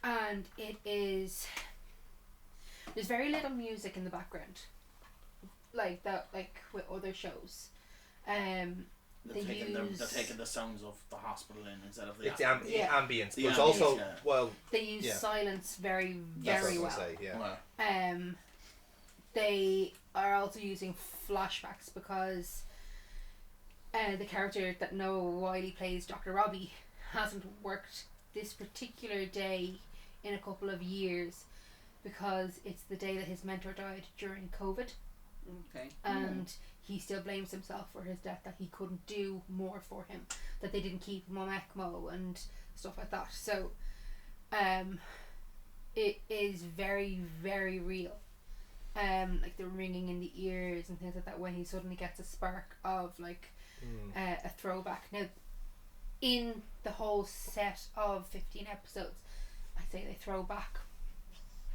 And it is. There's very little music in the background, like that, like with other shows. They're use taking the sounds of the hospital in instead of the It's aftermath. Yeah. ambience, The but it's ambience, also yeah. well. they use Yeah. silence very That's very what I was well. gonna say, yeah. Wow. They are also using flashbacks because the character that Noah Wiley plays, Dr. Robbie, hasn't worked this particular day in a couple of years because it's the day that his mentor died during COVID. Okay. And he still blames himself for his death, that he couldn't do more for him, that they didn't keep him on ECMO and stuff like that. So it is very, very real. Like the ringing in the ears and things like that when he suddenly gets a spark of like a throwback. Now, in the whole set of 15 episodes, I'd say they throw back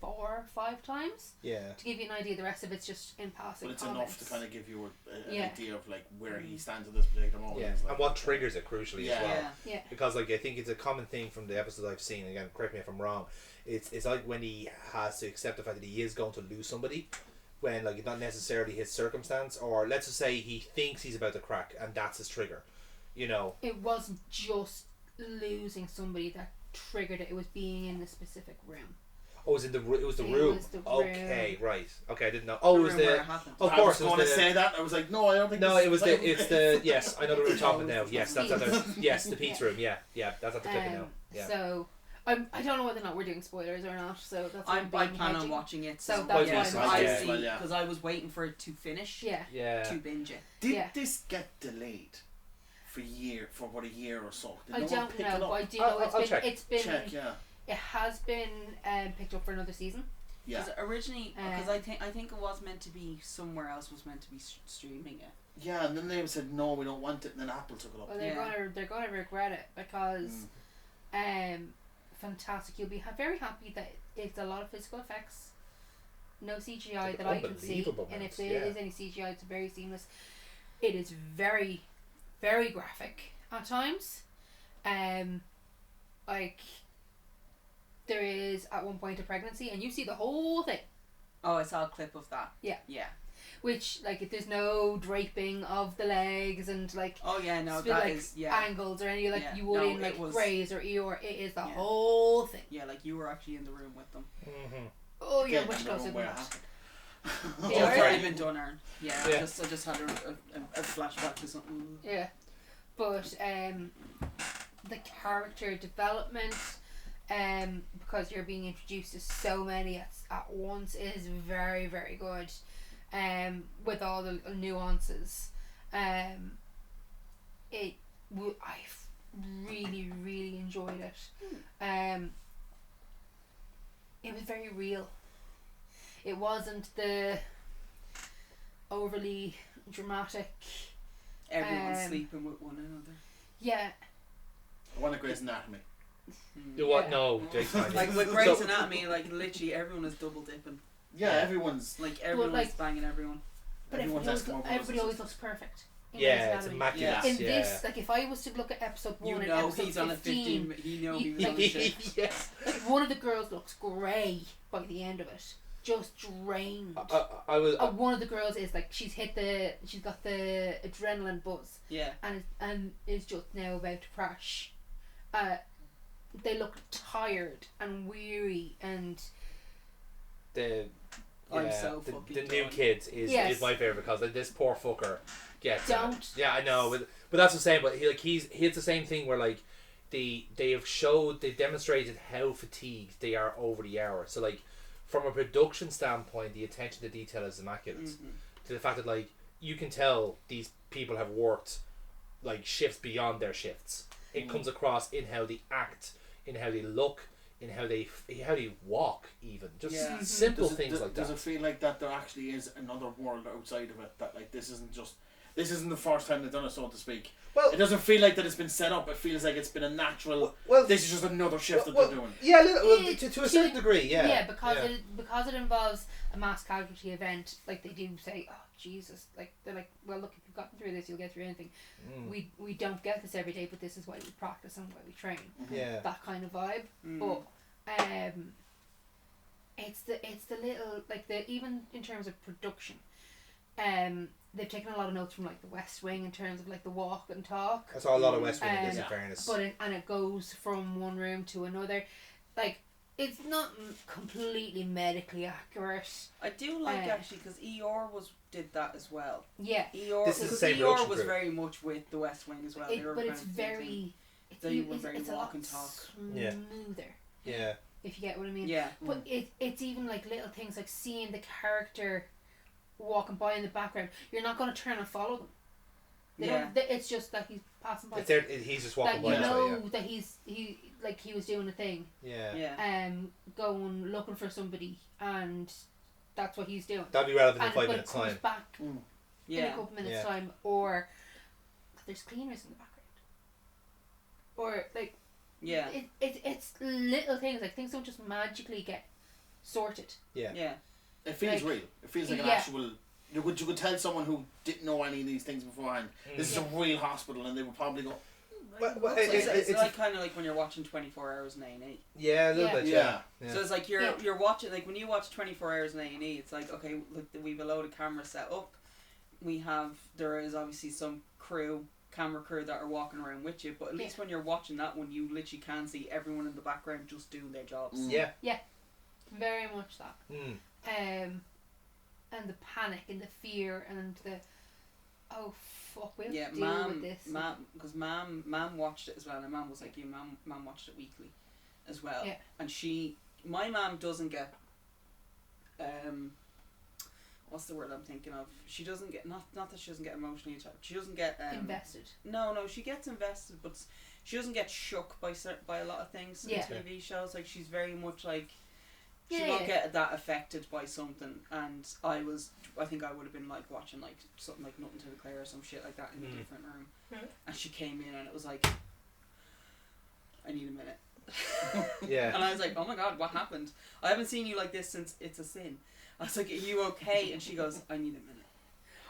4 or 5 times. Yeah. To give you an idea, the rest of it's just in passing. But it's comments. enough to kind of give you an Yeah. idea of like where he stands at this particular moment. Yeah, It's like, and what triggers it crucially as well. Yeah. Because like I think it's a common thing from the episodes I've seen. Again, correct me if I'm wrong. It's like when he has to accept the fact that he is going to lose somebody, when like it's not necessarily his circumstance, or let's just say he thinks he's about to crack, and that's his trigger. You know. It wasn't just losing somebody that triggered it. It was being in the specific room. Oh, it was the room. was the Okay, room. right. Okay, I didn't know. Oh, it was Where the. it happened. Of I course, was it was going to the. say that. I was like, no, I don't think. No, this it was is the. It's the. Yes, I know what we're talking about now. Yes, that's Pizza. other. Yes, the pizza room. Yeah, that's at the ticket now. Yeah. So I don't know whether or not we're doing spoilers or not. So that's I why plan on watching it. So that's yeah, why I'm I watching see, it. Yeah. because I was waiting for it to finish. Yeah. Yeah. To binge it. Did Yeah. this get delayed for about a year or so? Did I no one don't pick know, it but up? I do know I'll check. it's been Check, yeah. it has been picked up for another season. Yeah. Because originally, because I think it was meant to be somewhere else was meant to be streaming it. Yeah, and then they said no, we don't want it, and then Apple took it up. Well, Yeah. they're gonna regret it because fantastic. You'll be very happy that it's a lot of physical effects, no CGI that I can see, Unbelievable, and if man. there is any CGI, it's very seamless. It is very, very graphic at times. Like there is at one point a pregnancy, and you see the whole thing. Oh, I saw a clip of that. Yeah. Yeah. Which like there's no draping of the legs and like. Oh yeah, no, split, that like, is yeah. angles or any like Yeah. you would No, in like it was- Grays or Eeyore. It is the Yeah. whole thing. Yeah, like you were actually in the room with them. Mm-hmm. Oh, you're Again, much I don't know closer where than it that. happened. Oh, Yeah. it's already been done, Aaron. Yeah, Yeah. I just had a flashback to something. Yeah, but the character development, because you're being introduced to so many at once, is very, very good. With all the nuances, I really, really enjoyed it. It was very real. It wasn't the overly dramatic. Everyone's sleeping with one another. Yeah, I want a Grey's Anatomy. You what? Yeah. No, Jake's fine. Like with Grey's Anatomy, like literally everyone is double dipping. Yeah, Yeah. everyone's. Like everyone's like- banging everyone. but Everyone's everybody always looks perfect. in Yeah, Grey's it's Anatomy. immaculate. In Yeah. this, like if I was to look at episode 1 You and know episode he's on a 15. He know he was on a shit. Yes. like one of the girls looks grey by the end of it, just drained. I was. One of the girls is like she's got the adrenaline buzz Yeah. and is just now about to crash. They look tired and weary and the I'm yeah, so the fucking new done. kids is Yes. my favorite because like, this poor fucker gets Don't. yeah, I know, but that's the same. But he's the same thing where like they've demonstrated how fatigued they are over the hour. So like from a production standpoint, the attention to detail is immaculate. Mm-hmm. To the fact that like you can tell these people have worked like shifts beyond their shifts. It comes across in how they act, in how they look, in how they walk, even just Yeah. Mhm. simple things like Does that. it feel like that there actually is another world outside of it, that like this isn't the first time they've done it, so to speak? Well, It doesn't feel like that it's been set up. It feels like it's been a natural. well, This is just another shift that well, they're doing. yeah, to a certain degree, yeah. Yeah, because Yeah. it involves a mass casualty event. Like they do say, oh Jesus, like they're like, well look, if you've gotten through this, you'll get through anything. We don't get this every day, but this is why we practice and why we train. Yeah. That kind of vibe. Mm. But it's the little like the even in terms of production, they've taken a lot of notes from like the West Wing in terms of like the walk and talk. I saw a lot of West Wing in this, in Yeah. fairness. But it goes from one room to another, like it's not completely medically accurate. I do like actually because Eeyore did that as well. Yeah. Eeyore, This is the because same Eeyore production was group. very much with the West Wing as well. They were But kind it's of the same thing. very. They were very it's a walk lot and talk. Yeah. smoother. Yeah. If you get what I mean. Yeah. But it's even like little things like seeing the character walking by in the background. You're not going to turn and follow them. It's just that he's passing by. It's there, he's just walking that by. you know Yeah. that he was doing a thing. Yeah. Yeah. Going looking for somebody, and that's what he's doing. That'd be relevant in And 5 but minutes it comes time. back in a Yeah. couple minutes Yeah. time, or there's cleaners in the background, or like Yeah. it's little things, like things don't just magically get sorted. Yeah. Yeah. It feels Like, real. It feels like an yeah. actual. You could tell someone who didn't know any of these things beforehand. This is a real hospital, and they would probably go. Well, It's it's like kind of like when you're watching 24 Hours in A&E. Yeah, a little Yeah. bit. Yeah. Yeah. So it's like you're watching, like when you watch 24 Hours in A&E, it's like, okay, look, we've a load of cameras set up. There is obviously some camera crew that are walking around with you, but at least when you're watching that one, you literally can see everyone in the background just doing their jobs. Yeah. Very much that. And the panic and the fear and the we'll deal with this. Because mom watched it as well, and mom was like you. Mom watched it weekly, as well. Yeah. And my mom doesn't get, what's the word I'm thinking of? She doesn't get not that she doesn't get emotionally attached. She doesn't get invested. No, she gets invested, but she doesn't get shook by a lot of things in TV shows. Like she's very much like. She won't get that affected by something, and I think I would have been like watching like something like Nothing to Declare or some shit like that in a different room, and she came in and it was like, I need a minute. Yeah. And I was like, oh my god, what happened? I haven't seen you like this since It's a Sin. I was like, are you okay? And she goes, I need a minute.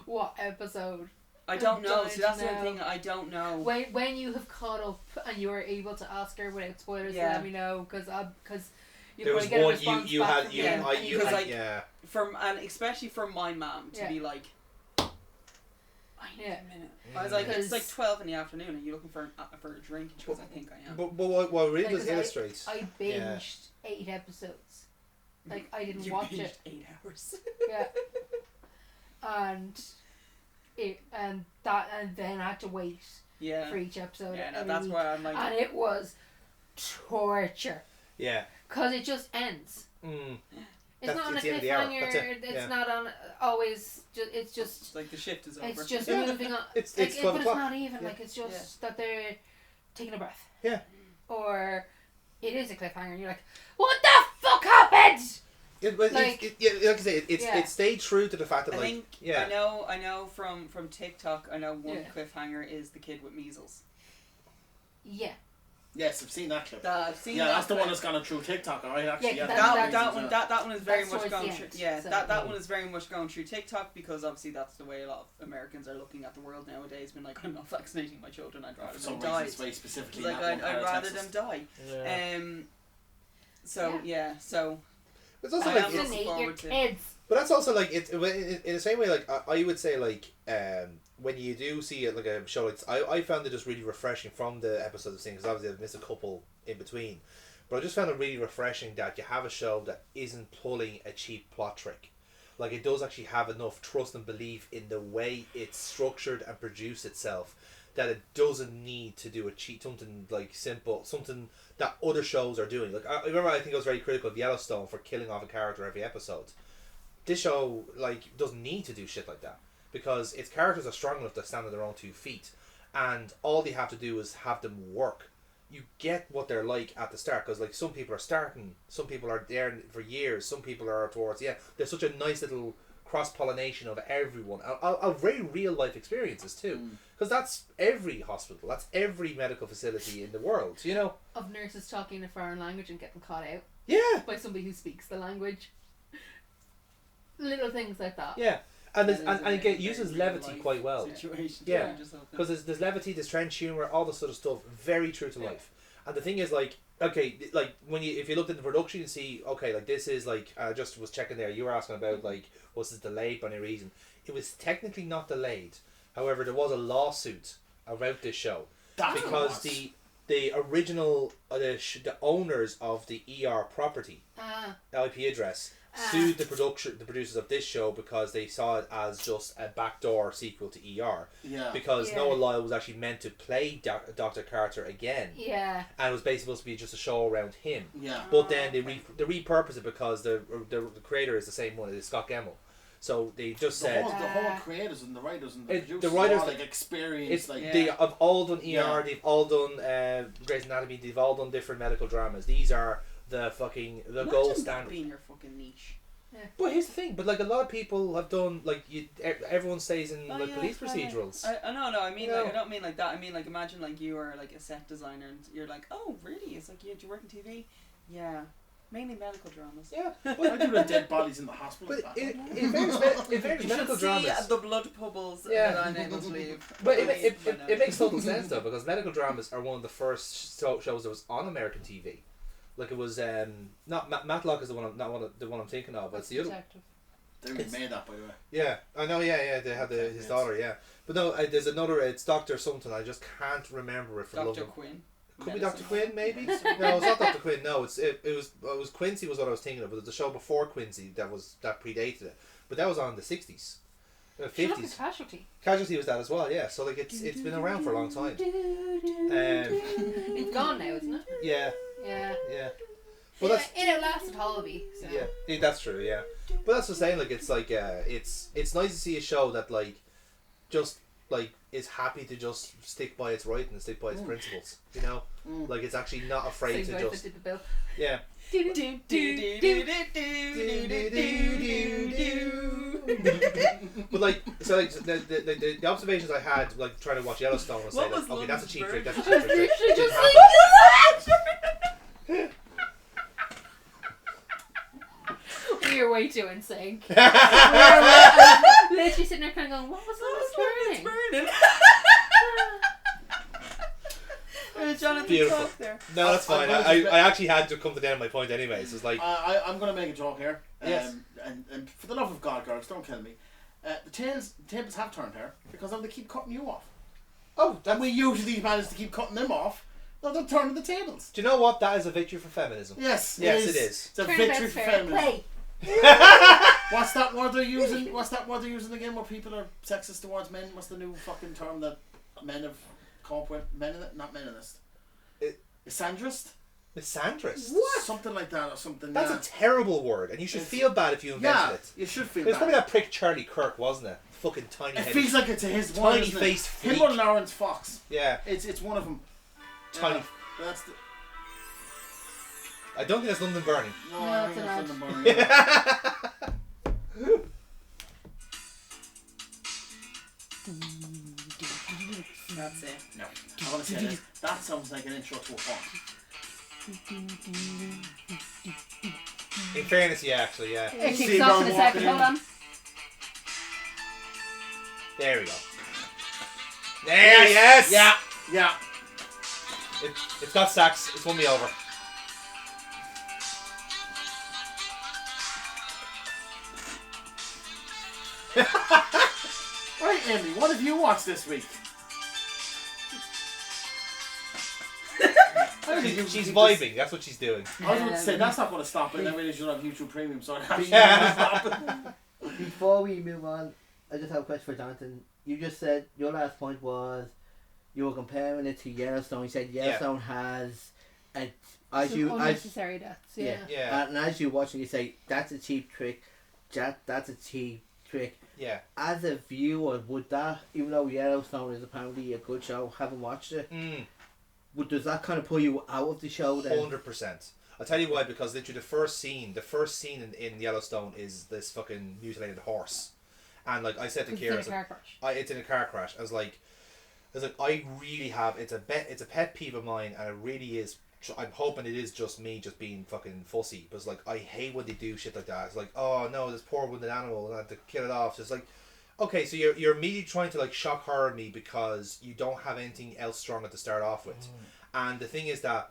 What episode? I don't know. See, that's the thing. I don't know. When you have caught up and you are able to ask her without spoilers, let me know, because there was one you had and especially from my mom to be like, I need a minute. I was like, it's like 12 in the afternoon. Are you looking for a drink? And she was, I think I am. But what really does illustrate. I binged 8 episodes. Like I didn't watch it. 8 hours. Yeah. And then I had to wait for each episode. Yeah, no, that's why I'm like. And it was torture. Yeah. Because it just ends. It's not on a cliffhanger. It's not on always. It's just. It's like the shift is over. It's just moving on. It's like, 12 but o'clock. it's not even like it's just that they're taking a breath. Yeah. Or it is a cliffhanger, and you're like, what the fuck happened? Like I say, it stayed true to the fact that I know from TikTok. I know one cliffhanger is the kid with measles. Yeah. Yes, I've seen that clip. I've seen that's the one that's gone through TikTok. I actually that one is very much going through. That one is very much going through TikTok because obviously that's the way a lot of Americans are looking at the world nowadays. Been like, I'm not vaccinating my children. I'd rather them die. It's very specifically like I'd rather them die. Yeah. So it's also like vaccinate your kids. But that's also like it in the same way. Like I would say like when you do see it like a show like I found it just really refreshing from the episodes of seeing because obviously I've missed a couple in between, but I just found it really refreshing that you have a show that isn't pulling a cheap plot trick. Like it does actually have enough trust and belief in the way it's structured and produced itself that it doesn't need to do a cheat something like simple, something that other shows are doing. Like I remember I think I was very critical of Yellowstone for killing off a character every episode. This show like doesn't need to do shit like that because its characters are strong enough to stand on their own 2 feet, and all they have to do is have them work. You get what they're like at the start because like some people are starting, some people are there for years, some people are towards there's such a nice little cross-pollination of everyone, of very real life experiences too, because that's every hospital, that's every medical facility in the world, you know, of nurses talking a foreign language and getting caught out by somebody who speaks the language. Little things like that. Yeah, and it uses levity quite well. Yeah, because there's levity, there's trench humor, all this sort of stuff, very true to life. And the thing is, like, okay, like if you looked at the production, you see, okay, like this is like I just was checking there. You were asking about like was this delayed by any reason? It was technically not delayed. However, there was a lawsuit about this show because the original the owners of the ER property IP address sued the producers of this show because they saw it as just a backdoor sequel to ER. Yeah. Because Noah Lyle was actually meant to play Dr. Carter again. Yeah. And it was basically supposed to be just a show around him. Yeah. But then they repurposed it because the creator is the same one. It's Scott Gemmell. So they just said the whole creators and the writers and the producers, the writers all, like experience. They have all done ER. They've all done Grey's Anatomy. They've all done different medical dramas. These are the gold standard. Being your fucking niche. Yeah. But here's the thing. But like a lot of people have done like everyone stays in police procedurals. I know. I mean, like, I don't mean like that. I mean, like, imagine like you are like a set designer and you're like, oh really? It's like, do you work in TV? Yeah. Mainly medical dramas. Yeah, well, I do the dead bodies in the hospital. But in fairness, medical dramas, the blood bubbles that I'm able to leave. But it makes total sense though, because medical dramas are one of the first shows that was on American TV. Like it was not Matlock is the one I'm thinking of, but it's the other. They remade that, by the way. Yeah, I know. Yeah, they had his daughter. Yeah, but no, there's another. It's Dr. something. I just can't remember it for Dr. love. Quinn. Could be Dr. Quinn, maybe. No, it's not Dr. Quinn. No, it was Quincy was what I was thinking of. But the show before Quincy that predated it, but that was on the 60s, 50s. Casualty was that as well. Yeah, so like it's been around for a long time. It's gone now, isn't it? Yeah. Yeah. Yeah. Well, it outlasted Hollaby. So. Yeah, that's true. Yeah, but that's what I'm saying. Like it's like it's nice to see a show that like just like is happy to just stick by its writing and stick by its principles. You know, like it's actually not afraid to just yeah. But like so like the observations I had like trying to watch Yellowstone was like okay, that's a cheap trick. That's a cheap trick. We are way too in sync. We're literally sitting there kind of going, what was that? It's burning. Jonathan, beautiful. There. No, that's fine. I actually had to come to the end of my point anyways. It's like I'm going to make a joke here. Yes. And for the love of God, girls, don't kill me. The tables have turned here because now they keep cutting you off. Oh, and we usually manage to keep cutting them off. Now they're turning the tables. Do you know what? That is a victory for feminism. Yes, it is. It's a victory for feminism. Play. What's that word they're using? What's that word they're using again? Where people are sexist towards men? What's the new fucking term that men have come up with? Not meninist. Misandrist? Misandrist? What? Something like that or something. That's a terrible word, and you should feel bad if you invented it. You should feel bad. It's probably that prick Charlie Kirk, wasn't it? Fucking tiny. It feels like it's his tiny faced freak. Him or Lawrence Fox. Yeah. It's one of them. Tiny. That's the. I don't think that's London Burning. No, I think that's London Burning. That's it. No. I want to say this. That sounds like an intro to a song. In fairness, yeah, actually, yeah. It kicks off in a second, hold on. There we go. There, yes! Yeah. It's got sax. It's won me over. Right, Emily, what have you watched this week? She's vibing. That's what she's doing. I was going to say that's not going to stop, and then we should have YouTube Premium, so that's Before we move on, I just have a question for Jonathan. You just said your last point was you were comparing it to Yellowstone. You said Yellowstone has unnecessary deaths. Yeah. And as you watch it, you say that's a cheap trick. That's a cheap trick. Yeah. As a viewer, would that, even though Yellowstone is apparently a good show, haven't watched it, does that kind of pull you out of the show then? 100%. I'll tell you why, because literally the first scene in Yellowstone is this fucking mutilated horse. And like I said to Kira, it's in a car crash. It's in a car crash. I was like I really have, it's a pet peeve of mine, and it really is. I'm hoping it is just me just being fucking fussy, but it's like I hate when they do shit like that. It's like, oh no, this poor wounded animal, and I have to kill it off. So it's like, okay, so you're immediately trying to like shock horror me because you don't have anything else stronger to start off with. And the thing is that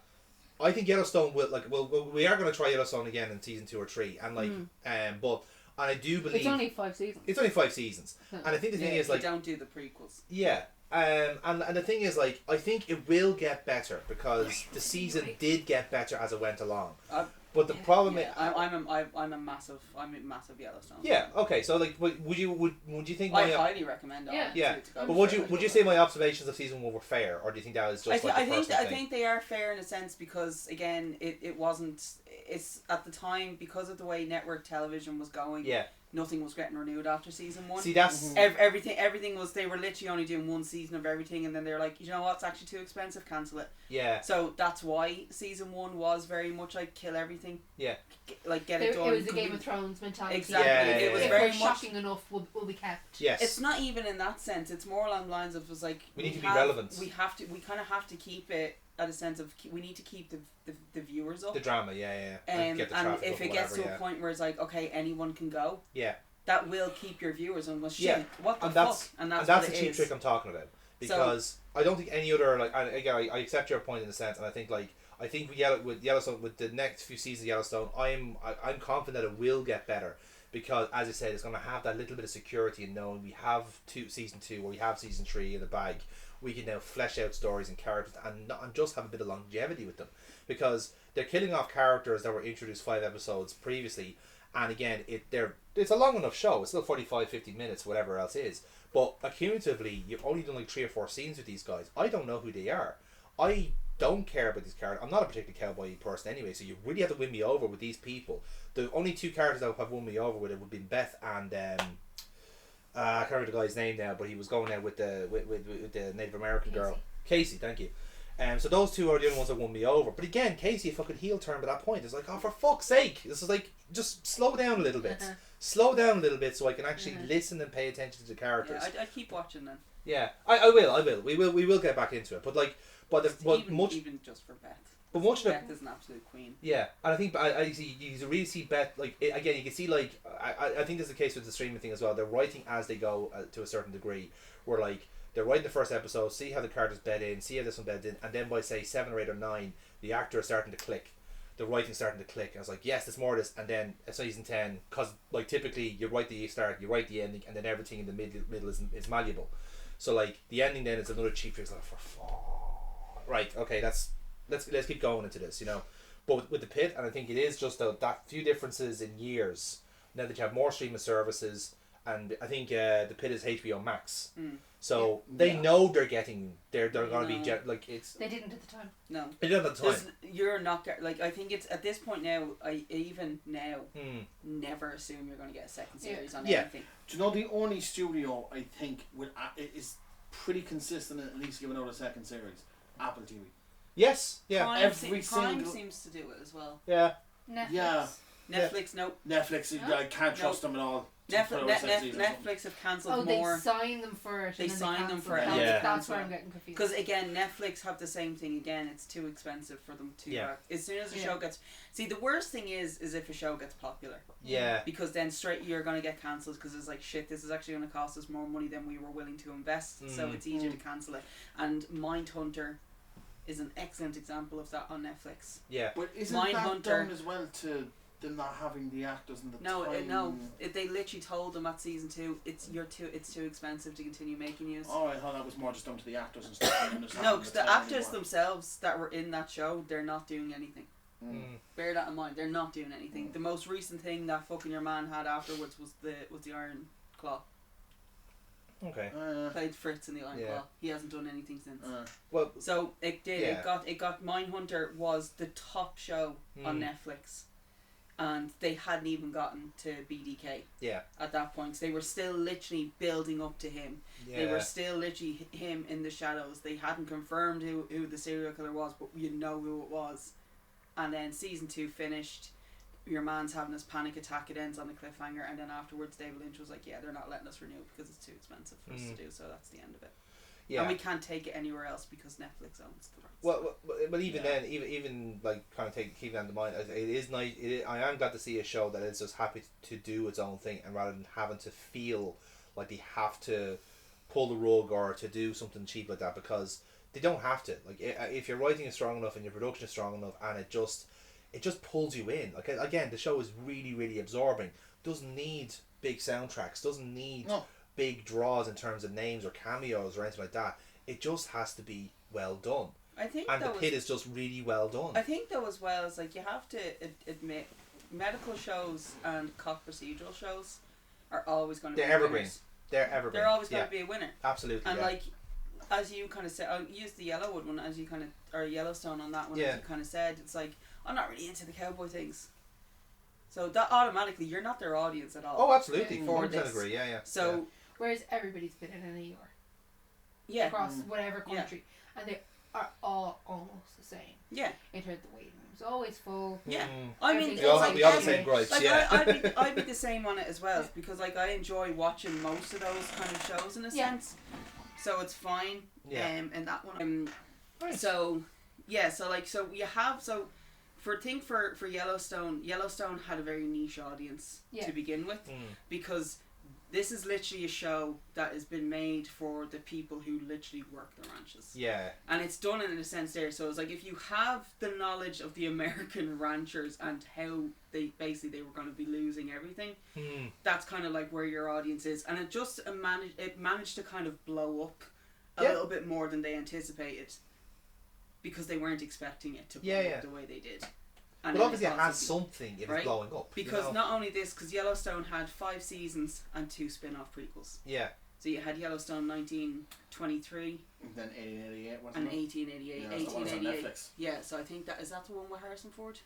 I think Yellowstone will we are going to try Yellowstone again in season 2 or 3, and like but and I do believe it's only 5 seasons. It's only 5 seasons, and I think the thing is like don't do the prequels. Yeah. And the thing is, like, I think it will get better because the season did get better as it went along. But the problem is, I'm a massive Yellowstone. Yeah. Okay. So, like, would you think? I highly recommend it. Yeah. To go. But would you say my observations of season 1 were fair, or do you think that was just I thing? think they are fair in a sense because again, it wasn't. It's at the time because of the way network television was going. Yeah. Nothing was getting renewed after season 1. See, that's everything was. They were literally only doing one season of everything, and then they're like, you know what? It's actually too expensive. Cancel it. Yeah. So that's why season 1 was very much like kill everything. Yeah. Get it done. It was a Game of Thrones mentality. Exactly. Yeah, it was if very we're much shocking enough, will be kept. Yes. It's not even in that sense. It's more along the lines of was like we need to be relevant. We kind of have to keep it at a sense of we need to keep the viewers up. The drama, yeah. And if it gets to a point where it's like, okay, anyone can go. Yeah. That will keep your viewers on. Well, shit, Yeah. what the And fuck? that's the cheap trick I'm talking about. Because I don't think any other, like, again, I accept your point in a sense, and I think with Yellowstone, with the next few seasons of Yellowstone, I'm confident that it will get better. Because, as I said, it's going to have that little bit of security in knowing we have season 2 or we have season 3 in the bag. We can now flesh out stories and characters and just have a bit of longevity with them. Because they're killing off characters that were introduced 5 episodes previously. And again, it's a long enough show. It's still 45, 50 minutes, whatever else is. But accumulatively, you've only done like 3 or 4 scenes with these guys. I don't know who they are. I don't care about these characters. I'm not a particularly cowboy person anyway, so you really have to win me over with these people. The only 2 characters that have won me over with it would be Beth and I can't remember the guy's name now, but he was going out with the Native American girl. Casey, thank you. So those 2 are the only ones that won me over. But again, Casey, a fucking heel turn by that point. It's like, oh, for fuck's sake. This is like, just slow down a little bit. Slow down a little bit so I can actually listen and pay attention to the characters. Yeah, I keep watching then. Yeah, I will. We will get back into it. But like, even just for Beth. But much of Beth is an absolute queen. Yeah, and I think I see you really see Beth like again. You can see like I think there's the case with the streaming thing as well. They're writing as they go to a certain degree. Where like they're writing the first episode, see how the characters bed in, see how this one beds in, and then by say 7 or 8 or 9, the actor is starting to click. The writing's starting to click. And I was like, yes, there's more of this. And then at season 10, because like typically you write the start, you write the ending, and then everything in the middle is malleable. So like the ending then is another cheap trick. Like, right, okay, let's keep going into this, you know. But with the Pitt, and I think it is just that few differences in years. Now that you have more streaming services, and I think the Pitt is HBO Max. So they know they're going to be like it's. They didn't at the time. No. They didn't at the time. You're not like I think it's at this point now. I even now never assume you're going to get a second series on anything. Do you know the only studio I think is pretty consistent at least giving out a second series? Apple TV. Yes. Yeah. Prime seems to do it as well. Yeah. Netflix. Yeah. Netflix, no. Netflix, I can't trust them at all. Netflix have cancelled more. They sign them for it. They sign them for it. Yeah. That's where I'm getting confused. Because again, Netflix have the same thing again. It's too expensive for them to. As soon as a show gets, the worst thing is if a show gets popular. Yeah. Because then straight you're gonna get cancelled because it's like shit. This is actually gonna cost us more money than we were willing to invest. So it's easier to cancel it. And Mindhunter is an excellent example of that on Netflix. Yeah. But isn't that done as well to them not having the actors and the time? They literally told them at season 2 it's too expensive to continue making use. Oh, I thought that was more just down to the actors and stuff. No, because the actors themselves that were in that show, they're not doing anything. Bear that in mind. They're not doing anything. The most recent thing that fucking your man had afterwards was the Iron Claw. Okay. Played Fritz in the Iron Claw. He hasn't done anything since. Well, so it did. Yeah. It got Mindhunter was the top show on Netflix. And they hadn't even gotten to BDK. Yeah. At that point, so they were still literally building up to him. Yeah. They were still literally him in the shadows. They hadn't confirmed who the serial killer was, but you know who it was. And then season 2 finished. Your man's having his panic attack. It ends on a cliffhanger, and then afterwards, David Lynch was like, "Yeah, they're not letting us renew because it's too expensive for us to do. So that's the end of it." Yeah. And we can't take it anywhere else because Netflix owns the rights. Well, even then, even like kind of keep that in mind. It is nice. I am glad to see a show that is just happy to do its own thing, and rather than having to feel like they have to pull the rug or to do something cheap like that, because they don't have to. Like if your writing is strong enough and your production is strong enough, and it just pulls you in. Like again, the show is really, really absorbing. Doesn't need big soundtracks. Doesn't need big draws in terms of names or cameos or anything like that. It just has to be well done. I think And the Pitt is just really well done. I think though as well, it's like you have to admit medical shows and cop procedural shows are always going to be evergreen. winners. They're evergreen. They're always going to be a winner. Absolutely. And like, as you kind of said, I'll use the Yellowwood one as you kind of, or Yellowstone on that one as you kind of said. It's like, I'm not really into the cowboy things. So that automatically, you're not their audience at all. Oh, absolutely. For 100% this. agree. Yeah. So, whereas everybody's been in an ER. Across whatever country. And they are all almost the same. Yeah. In terms of the waiting room's always full. Yeah. I mean, we all have the same gripes. Like, I'd be the same on it as well, because like I enjoy watching most of those kind of shows in a sense. So it's fine. In that one. Nice. So you have for Yellowstone had a very niche audience to begin with, because this is literally a show that has been made for the people who literally work the ranches. Yeah. And it's done in a sense there. So it's like, if you have the knowledge of the American ranchers and how they were going to be losing everything, that's kind of like where your audience is. And it just managed to kind of blow up a little bit more than they anticipated, because they weren't expecting it to blow up the way they did. And but obviously it has something if it's blowing up. Because not only this, because Yellowstone had 5 seasons and 2 spin-off prequels. Yeah. So you had Yellowstone 1923. And then 1888, wasn't and it? 1888. Yeah, 1888. Yeah, so I think is that the one with Harrison Ford?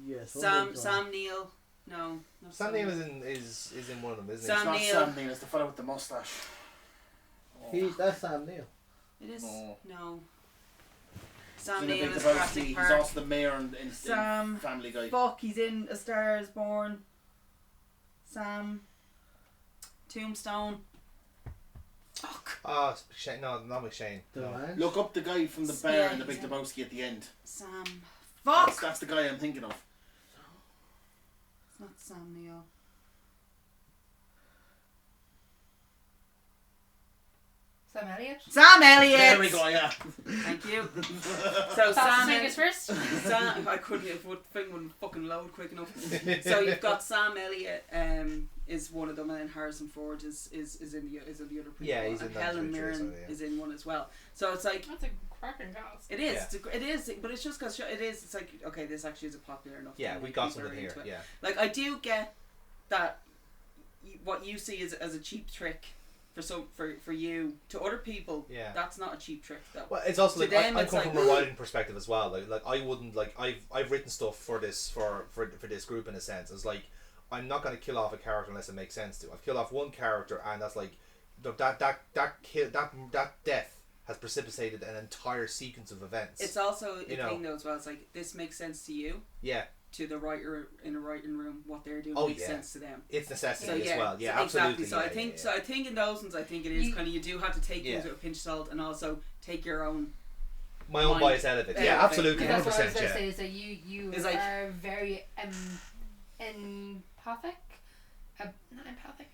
Yes. Sam Neill. No. Sam Neill is in one of them, isn't Sam he? It's not Sam Neill, it's the fellow with the moustache. That's Sam Neill. It is? No. Sam Neill is Jurassic He's also the mayor in Family Guy. Fuck, he's in A Star Is Born. Sam. Tombstone. Fuck. Oh, Shane. No, not McShane. No. Look up the guy from the bar in The Big Lebowski at the end. Sam. Fuck! That's the guy I'm thinking of. It's not Sam Neill. Sam Elliott. Sam Elliott! There we go, yeah. Thank you. So Sam Elliott first. I couldn't, thing wouldn't fucking load quick enough. So you've got Sam Elliott, is one of them, and then Harrison Ford is in the other prequel. Yeah, he's and in Helen Mirren is in one as well. So it's like, that's a cracking cast. It is. Yeah. It is, but it's just because it is. It's like, okay, this actually is a popular enough. Yeah, we got something here. Yeah. Like, I do get that what you see as a cheap trick. For you, to other people, that's not a cheap trick though. Well, it's also like I come from a writing perspective as well. Like I wouldn't I've written stuff for this for this group in a sense. It's like, I'm not going to kill off a character unless it makes sense to. I've killed off one character, and that's like that death has precipitated an entire sequence of events. It's also a thing though as well. It's like, this makes sense to you. Yeah. To the writer in a writing room, what they're doing makes sense to them. It's necessity as well. Yeah, absolutely. Exactly. So I think in those ones, I think it is kind of, you do have to take things with a pinch of salt, and also take your own. My own bias out of it. Yeah, absolutely. 100%. That's what I was going to say. Is that you are very empathic. Not empathic.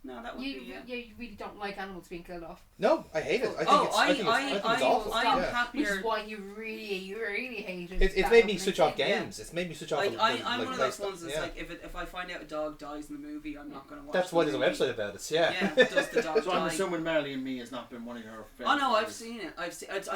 No, that would be you really don't like animals being killed off. No, I hate it. I think it's awful. I'm happier. Which is why you really hate it. It's made me switch off games. It's made me switch off. I'm one of those ones that's like, if I find out a dog dies in the movie, I'm not going to watch. That's why there's a website about it. Yeah. Yeah. Does the dog die? So I'm assuming Marley and Me has not been one of your favorites. Oh no, I've seen it. I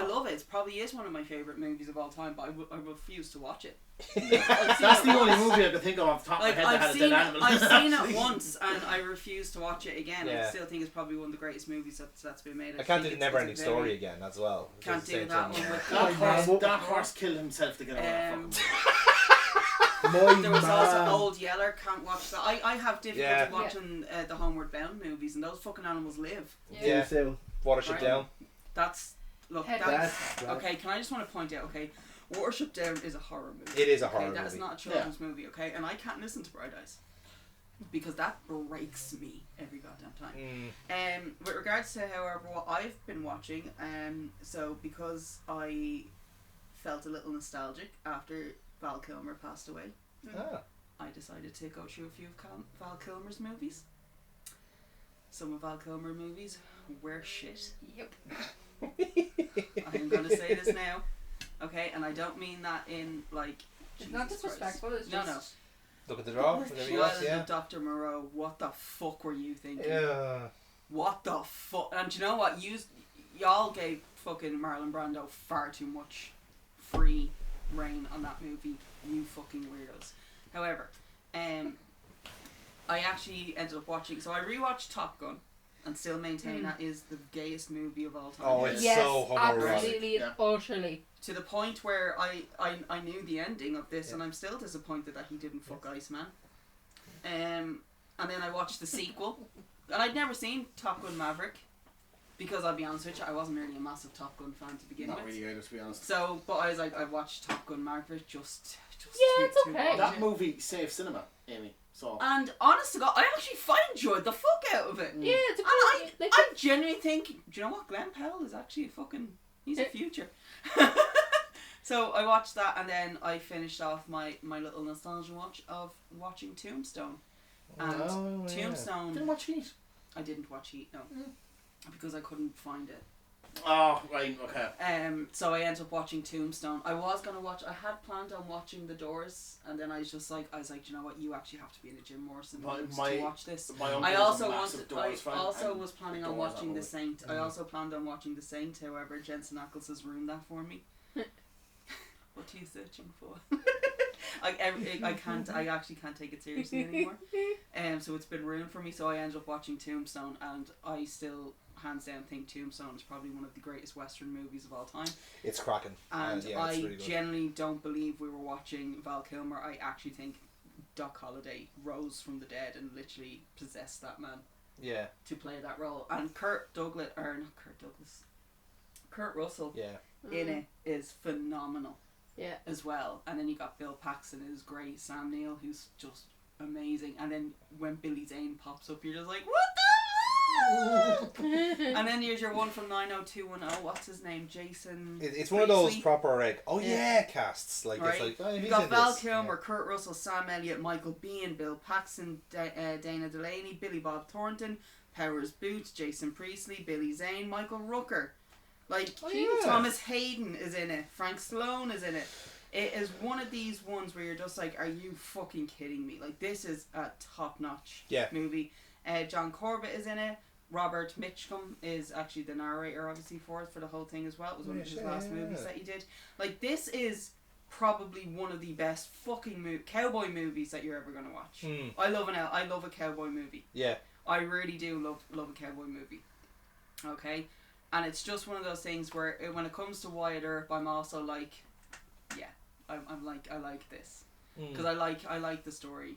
love it. It probably is one of my favorite movies of all time, but I refuse to watch it. That's the only movie I can think of off the top of my head that had a dead animal. I've seen it once, and I refuse to watch it again. I still think it's probably one of the greatest movies that's been made. I can't do Never Ending Story again as well. Can't do that one with that horse killed himself to get away. There was also Old Yeller. Can't watch that. I have difficulty watching the Homeward Bound movies, and those fucking animals live. Yeah. Watership Down. Okay. Can I just want to point out? Okay, Watership Down is a horror movie. It is a horror movie. That is not a children's movie. Okay, and I can't listen to Bright Eyes, because that breaks me every goddamn time. With regards to, however, what I've been watching, so because I felt a little nostalgic after Val Kilmer passed away, I decided to go through a few of Val Kilmer's movies. Some of Val Kilmer movies were shit. Yep. I'm going to say this now, okay, and I don't mean that in like. It's not disrespectful. It's just. No. Look at the draw. The Island of Dr. Moreau. What the fuck were you thinking? Yeah. What the fuck? And do you know what? Y'all gave fucking Marlon Brando far too much free reign on that movie. You fucking weirdos. However, I actually ended up watching. So I rewatched Top Gun, and still maintain that is the gayest movie of all time. Oh, it's yes, so homoerotic. absolutely, utterly. To the point where I knew the ending of this, and I'm still disappointed that he didn't fuck Iceman. And then I watched the sequel, and I'd never seen Top Gun Maverick, because I'll be honest with you, I wasn't really a massive Top Gun fan to begin with. Not really either, to be honest. So, but I was like, I watched Top Gun Maverick just Yeah, it's okay. That movie saved cinema, Amy. So. And honest to God, I actually enjoyed the fuck out of it. Yeah, it's a And I genuinely think, do you know what? Glenn Powell is actually he's a future. So I watched that, and then I finished off my little nostalgia watch of watching Tombstone. And Tombstone. Didn't watch Heat. I didn't watch Heat, no, because I couldn't find it. Oh, right, okay. So I ended up watching Tombstone. I had planned on watching The Doors, and then I was like, you know what? You actually have to be in a Jim Morrison mood to watch this. I also was planning on watching The Saint. I also planned on watching The Saint. However, Jensen Ackles has ruined that for me. What are you searching for? I actually can't take it seriously anymore. So it's been ruined for me. So I ended up watching Tombstone, and I still, hands down, think Tombstone is probably one of the greatest Western movies of all time. It's cracking. And yeah, I it's really good. genuinely don't believe we were watching Val Kilmer. I actually think Doc Holliday rose from the dead and literally possessed that man. Yeah. To play that role. And Kurt Russell in it is phenomenal. Yeah. As well. And then you got Bill Paxton who's great, Sam Neill who's just amazing, and then when Billy Zane pops up you're just like, what the fuck? And then here's your one from 90210, what's his name? Jason. It's one of those proper casts. Like, right? It's like, you got Val Kilmer, Kurt Russell, Sam Elliott, Michael Biehn, Bill Paxton, Dana Delaney, Billy Bob Thornton, Powers Boots, Jason Priestley, Billy Zane, Michael Rooker. Like, Thomas Hayden is in it. Frank Stallone is in it. It is one of these ones where you're just like, are you fucking kidding me? Like, this is a top-notch movie. John Corbett is in it. Robert Mitchum is actually the narrator, obviously, for the whole thing as well. It was one of his last movies that he did. Like, this is probably one of the best fucking cowboy movies that you're ever going to watch. I love a cowboy movie. Yeah. I really do love a cowboy movie. Okay? And it's just one of those things where when it comes to Wyatt Earp, I'm also like, I like this. Because I like the story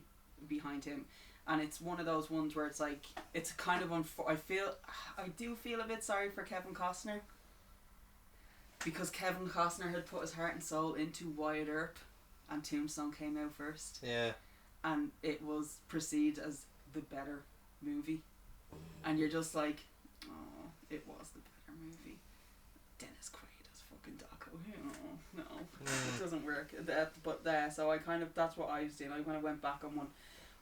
behind him. And it's one of those ones where it's like, it's kind of I do feel a bit sorry for Kevin Costner. Because Kevin Costner had put his heart and soul into Wyatt Earp, and Tombstone came out first. Yeah. And it was perceived as the better movie. And you're just like, oh, it was the better movie. Dennis Quaid as fucking Daco. Oh, no. It doesn't work. So I kind of, that's what I was doing. I kind of went back on one.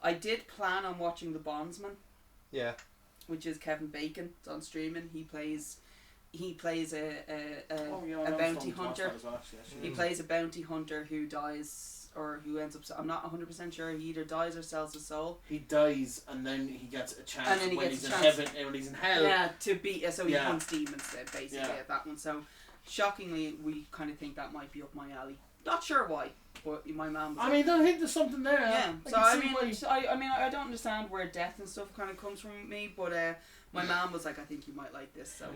I did plan on watching The Bondsman. Yeah. Which is Kevin Bacon. It's on streaming. He plays a bounty hunter. He plays a bounty hunter who dies, or who ends up, I'm not 100% sure, he either dies or sells his soul. He dies and then he gets a chance when he's in heaven and when he's in hell. Yeah, to be, so he hunts demons then, basically, that one. So, shockingly, we kind of think that might be up my alley. Not sure why, but my mum. I mean, I think there's something there. Yeah. So I don't understand where death and stuff kind of comes from me, but my mum was like, I think you might like this. So.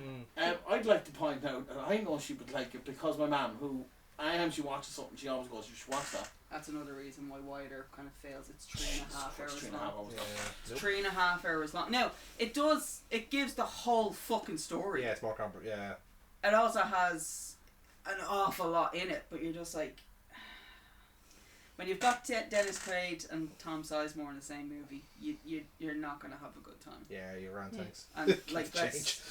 I'd like to point out, and I know she would like it because my mum, who anytime she watches something, she always goes, "You should watch that." That's another reason why Wyatt Earp kind of fails. It's 3.5 hours long. It's 3.5 hours long. No, it does. It gives the whole fucking story. Yeah, it's more complex. Yeah. It also has an awful lot in it, but you're just like, when you've got Dennis Quaid and Tom Sizemore in the same movie, you're not gonna have a good time. Yeah, you're right. Thanks. And like let's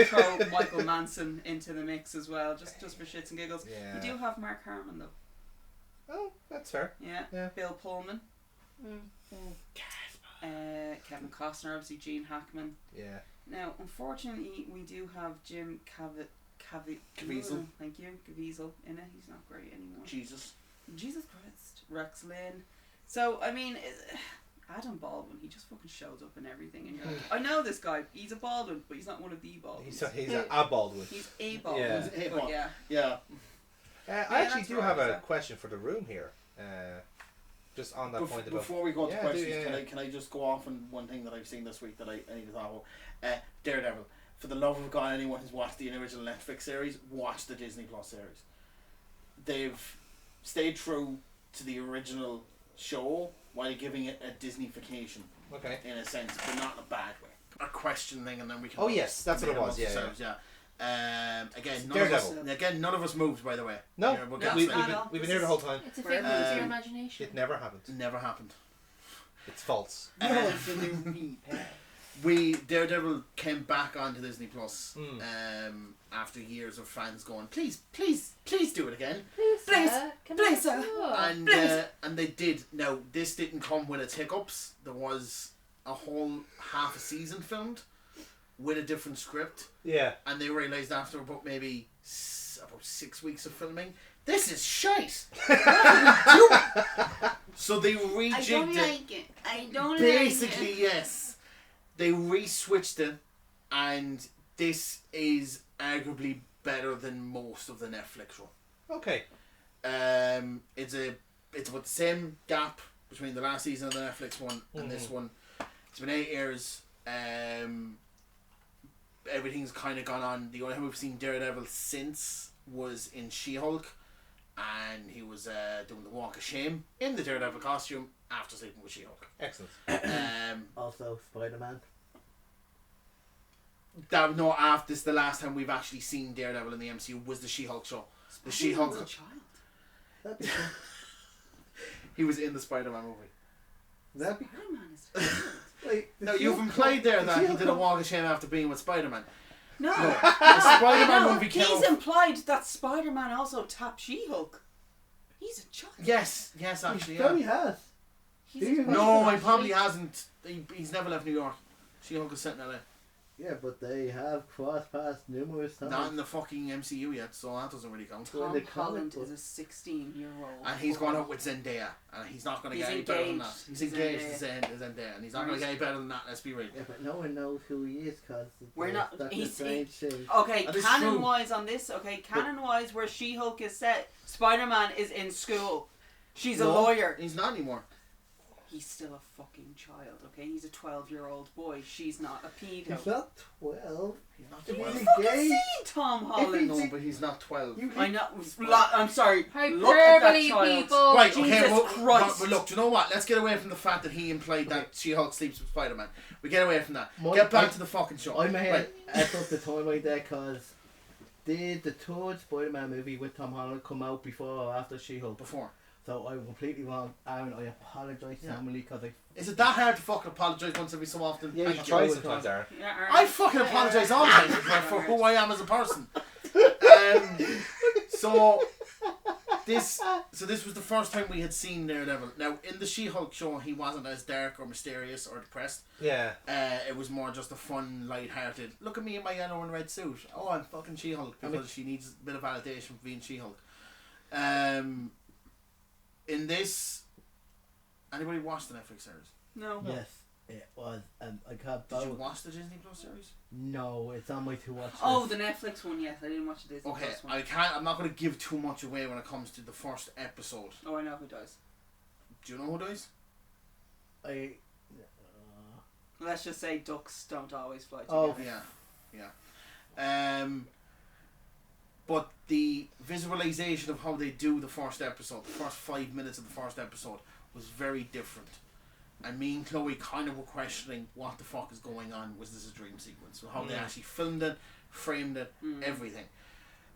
throw Michael Manson into the mix as well, just for shits and giggles. Yeah. You do have Mark Harmon though. Oh, that's fair. Yeah. Bill Pullman. Kevin Costner, obviously Gene Hackman. Yeah. Now, unfortunately, we do have Jim Caviezel. Thank you, Caviezel in it. He's not great anymore. Jesus Christ. Rex Lynn, So I mean, Adam Baldwin, he just fucking shows up in everything, and you're like, I know this guy. He's a Baldwin, but he's not one of the Baldwins. He's a Baldwin. He's a Baldwin. Yeah. He's a but Baldwin. yeah. I actually that's do right, have a exactly. question for the room here. Just on that point about... Before we go to Yeah, questions, yeah. can I just go off on one thing that I've seen this week that I need to talk about? Daredevil. For the love of God, anyone who's watched the original Netflix series, watch the Disney Plus series. They've stayed true to the original show while giving it a Disneyfication. Okay. In a sense, but not in a bad way. A question thing, and then we can. Oh yes, that's what it was. Yeah. Again, none of us moved, by the way. No, Yeah, we'll No, get we've to been here the whole time. It's a figment of your imagination. It never happened. it. Never happened. It's false. No, it's a new Daredevil came back onto Disney Plus after years of fans going, please do it again. Please, sir. And they did. Now this didn't come with its hiccups. There was a whole half a season filmed with a different script, Yeah. and they realised after about maybe about 6 weeks of filming, this is shite. So they rejigged it. I don't Basically, yes. They re-switched it, and this is arguably better than most of the Netflix run. Okay. It's about the same gap between the last season of the Netflix one and this one. It's been 8 years. Everything's kind of gone on. The only time we've seen Daredevil since was in She-Hulk, and he was doing the walk of shame in the Daredevil costume after sleeping with She-Hulk. Excellent. Also, Spider-Man. This is the last time we've actually seen Daredevil in the MCU was the She-Hulk show. The She-Hulk. Was a child. That'd be cool. He was in the Spider-Man movie. That'd be Spider-Man is a child. like, No, you've implied there that he did a walk of shame after being with Spider-Man. No. The Spider-Man No, movie came he's out. implied that Spider-Man also tapped She-Hulk. He's a child. Yes, actually, He probably yeah. has. He's Do you? No, he probably hasn't. He's never left New York. She-Hulk is set in LA. Yeah, but they have crossed paths numerous times. Not in the fucking MCU yet, so that doesn't really count. Well, Tom the comic Holland book. is a 16-year-old. And he's gone out with Zendaya, and he's not going to He's get any better than that. engaged He's to engaged to Zendaya. Zendaya, and he's not going to get any better than that. Let's be real. Yeah, but no one knows who he is because We're not- he's- thing. Okay, That is canon-wise on this, canon-wise where She-Hulk is set, Spider-Man is in school. She's a No, lawyer. He's not anymore. He's still a fucking child, okay? He's a 12-year-old boy. She's not a pedo. He's not 12. He's not He's 12. Fucking engaged. seen Tom Holland. No, but he's not 12. I know. I'm sorry. Look at that Hyperbole, child. people. Right, Jesus okay, well, Christ. but look, do you know what? Let's get away from the fact that he implied that She-Hulk sleeps with Spider-Man. We get away from that. Get back to the fucking show. I may Right. have up the time like that because did the third Spider-Man movie with Tom Holland come out before or after She-Hulk? Before. So I'm completely wrong. Aaron, I apologise to Emily because I... Is it that hard to fucking apologise once every so often? Yeah, Thank you you. Try Joe, sometimes, Aaron. Yeah, I fucking apologise all the time for who I am as a person. So this was the first time we had seen Daredevil. Now in the She-Hulk show, he wasn't as dark or mysterious or depressed. Yeah. It was more just a fun, light-hearted. Look at me in my yellow and red suit. Oh, I'm fucking She-Hulk because she needs a bit of validation for being She-Hulk. In this, anybody watch the Netflix series? No. Yes, it was. I got Did you both. watch the Disney Plus series? No, it's on my to watch Oh, list. the Netflix one, yes. I didn't watch the Disney Okay, Plus one. I can't. I'm not going to give too much away when it comes to the first episode. Oh, I know who does. Do you know who dies? I... Let's just say ducks don't always fly Oh, together. Yeah. But the visualization of how they do the first episode, the first 5 minutes of the first episode, was very different. And me and Chloe kind of were questioning what the fuck is going on. Was this a dream sequence? So how they actually filmed it, framed it, everything.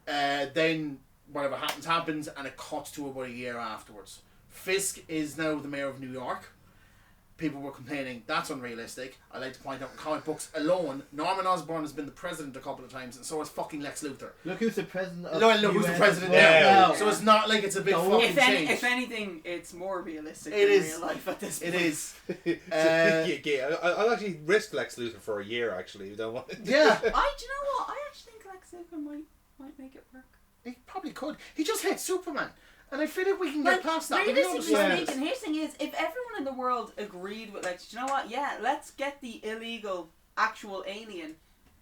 Then whatever happens, and it cuts to about a year afterwards. Fisk is now the mayor of New York. People were complaining that's unrealistic. I like to point out in comic books alone, Norman Osborn has been the president a couple of times, and so has fucking Lex Luthor. Look who's the president of Look who's the US president as well. now. So it's not like it's a big Don't- fucking change. If anything, it's more realistic It in is. real life at this It point. is. I'll actually risk Lex Luthor for a year. Actually, you don't want. Yeah, Do you know what? I actually think Lex Luthor might make it work. he probably could. He just hates Superman. And I feel like we can get past that. Realistically speaking, his thing is, if everyone in the world agreed with, like, do you know what? Yeah, let's get the illegal actual alien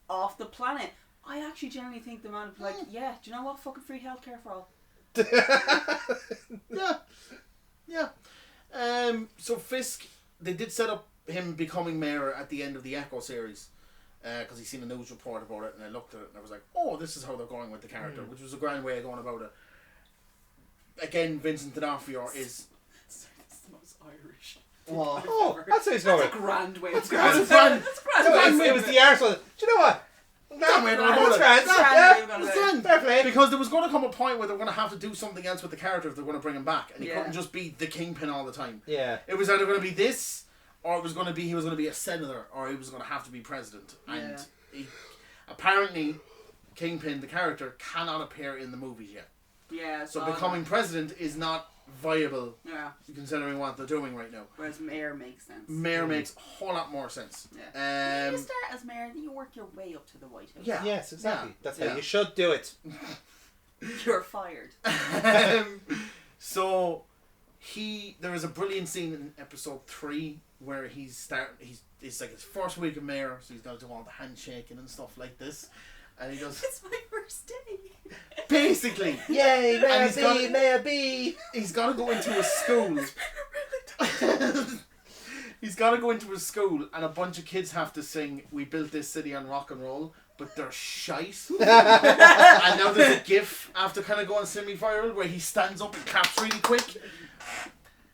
off the planet. I actually genuinely think the man would be like, yeah, do you know what? Fucking free healthcare for all. Yeah. So Fisk, they did set up him becoming mayor at the end of the Echo series. Because he seen a news report about it, and I looked at it and I was like, oh, this is how they're going with the character, which was a grand way of going about it. Again, Vincent D'Onofrio is... It's the most Irish. Oh, that's how he's going. That's a grand way. It's grand. It's grand. It was the arse one. Do you know what? Because there was going to come a point where they were going to have to do something else with the character if they were going to bring him back, and he couldn't just be the Kingpin all the time. Yeah. It was either going to be this, or it was going to be he was going to be a senator, or he was going to have to be president. And apparently, Kingpin, the character, cannot appear in the movies yet. Yeah. So becoming president is not viable. Yeah. Considering what they're doing right now. Whereas mayor makes sense. Mayor makes a whole lot more sense. Yeah. You start as mayor, then you work your way up to the White House. Yeah. Yes, exactly. That's how you should do it. You're fired. So there is a brilliant scene in episode 3 where it's like his first week of mayor, so he's got to do all the handshaking and stuff like this. And he goes, it's my first day. Basically. Yay, Mayor B. He's got to go into a school. He's got to go into a school, and a bunch of kids have to sing "We Built This City on Rock and Roll," but they're shite. And now there's a gif after kind of going semi-viral where he stands up and claps really quick,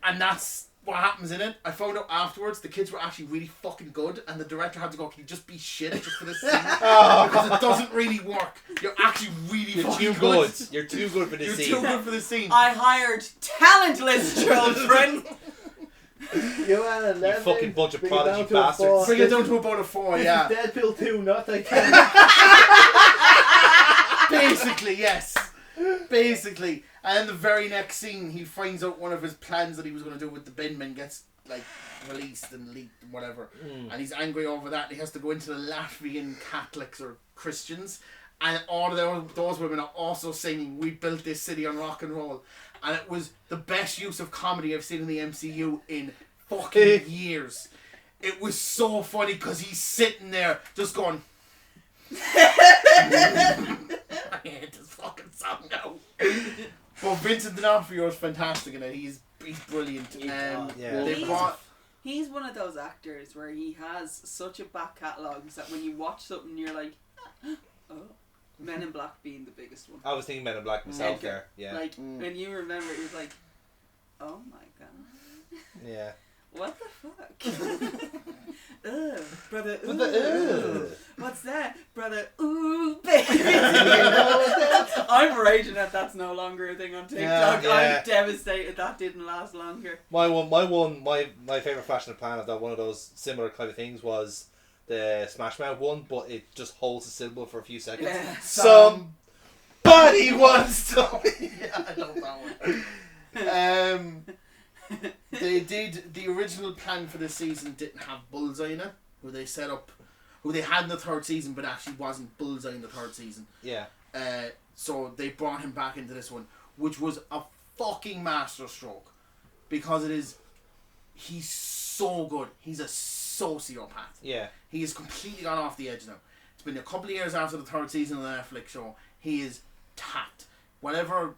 and that's what happens in it. I found out afterwards the kids were actually really fucking good, and the director had to go, "Can you just be shit just for this scene?" Because it doesn't really work. You're actually really fucking good. You're too good for this scene. You're too good for this scene. I hired talentless children. You fucking bunch of prodigy bastards. Bring it down to about a 4, yeah. Deadpool 2, not Titanic. Basically, yes. Basically. And then the very next scene, he finds out one of his plans that he was going to do with the binman gets, like, released and leaked and whatever. And he's angry over that. And he has to go into the Latvian Catholics or Christians. And all of those women are also singing "We Built This City on Rock and Roll." And it was the best use of comedy I've seen in the MCU in fucking years. It was so funny because he's sitting there just going... I hate this fucking song now. But Vincent D'Onofrio is fantastic in it. He's brilliant. He's one of those actors where he has such a back catalogue that when you watch something you're like, oh. Men in Black being the biggest one. I was thinking Men in Black myself there. Yeah. Like when you remember, it was like, oh my god. Yeah. What the fuck? Ugh, brother. Ooh. What's that, brother? Ooh, baby. I'm raging that that's no longer a thing on TikTok. I'm devastated that didn't last longer. My favorite flash in the pan of that one of those similar kind of things was the Smash Mouth one, but it just holds the syllable for a few seconds. Yeah. Somebody wants to. Yeah, I love that one. They did the original plan for this season didn't have Bullseye in it, who they set up, who they had in the 3rd season, but actually wasn't Bullseye in the 3rd season. Yeah. So they brought him back into this one, which was a fucking masterstroke, because he's so good. He's a sociopath. Yeah. He has completely gone off the edge now. It's been a couple of years after the 3rd season of the Netflix show. He is tapped. Whatever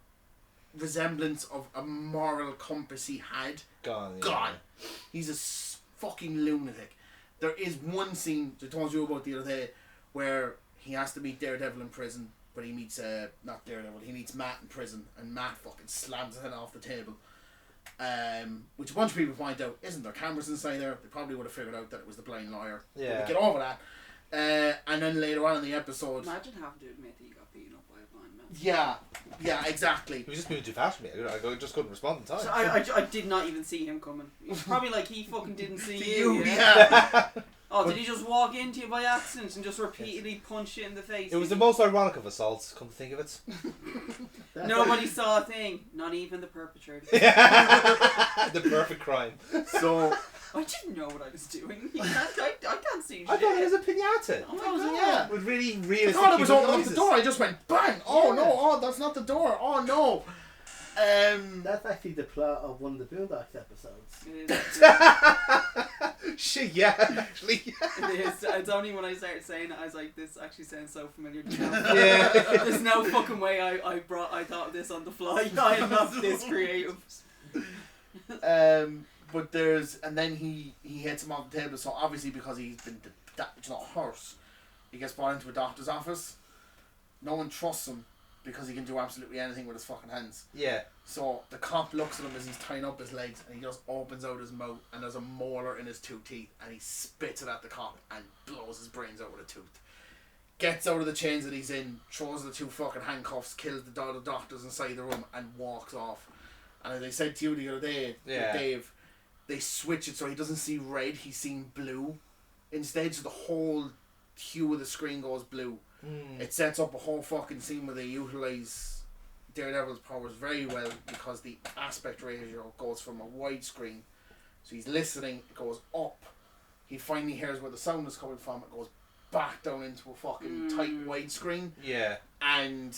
resemblance of a moral compass he had, gone. He's a fucking lunatic. There is one scene I told you about the other day where he has to meet Daredevil in prison, but he meets not Daredevil, he meets Matt in prison, and Matt fucking slams his head off the table. Which a bunch of people point out, isn't there cameras inside there? They probably would have figured out that it was the blind lawyer. Yeah. Get over that. And then later on in the episode, imagine having to admit that you got beaten up by a blind man. Yeah, exactly. He was just moving too fast for me. I just couldn't respond in time. So I did not even see him coming. It was probably like he fucking didn't see you. Yeah. Oh, did he just walk into you by accident and just repeatedly punch you in the face? It was the most ironic of assaults, come to think of it. Nobody saw a thing, not even the perpetrator. The perfect crime. So I didn't know what I was doing. I can't see shit. I thought it was a pinata. Oh my God. With really realistic. I thought it was opening up the door. I just went bang. Oh no! Oh, that's not the door. Oh no! That's actually the plot of one of the Boondocks episodes. It is. Shit, yeah, actually. It is. It's only when I started saying it, I was like, this actually sounds so familiar to me. Yeah. There's no fucking way I thought of this on the fly. I am not this creative. But there's, and then he hits him off the table. So obviously because he's been hurt, he gets brought into a doctor's office. No one trusts him because he can do absolutely anything with his fucking hands. Yeah. So the cop looks at him as he's tying up his legs, and he just opens out his mouth, and there's a molar in his 2 teeth, and he spits it at the cop and blows his brains out with a tooth. Gets out of the chains that he's in, throws the 2 fucking handcuffs, kills the doctors inside the room, and walks off. And as I said to you the other day, Dave, they switch it so he doesn't see red, he's seeing blue instead, so the whole hue of the screen goes blue. It sets up a whole fucking scene where they utilise Daredevil's powers very well, because the aspect ratio goes from a widescreen, so he's listening, it goes up, he finally hears where the sound is coming from, it goes back down into a fucking tight widescreen. Yeah. And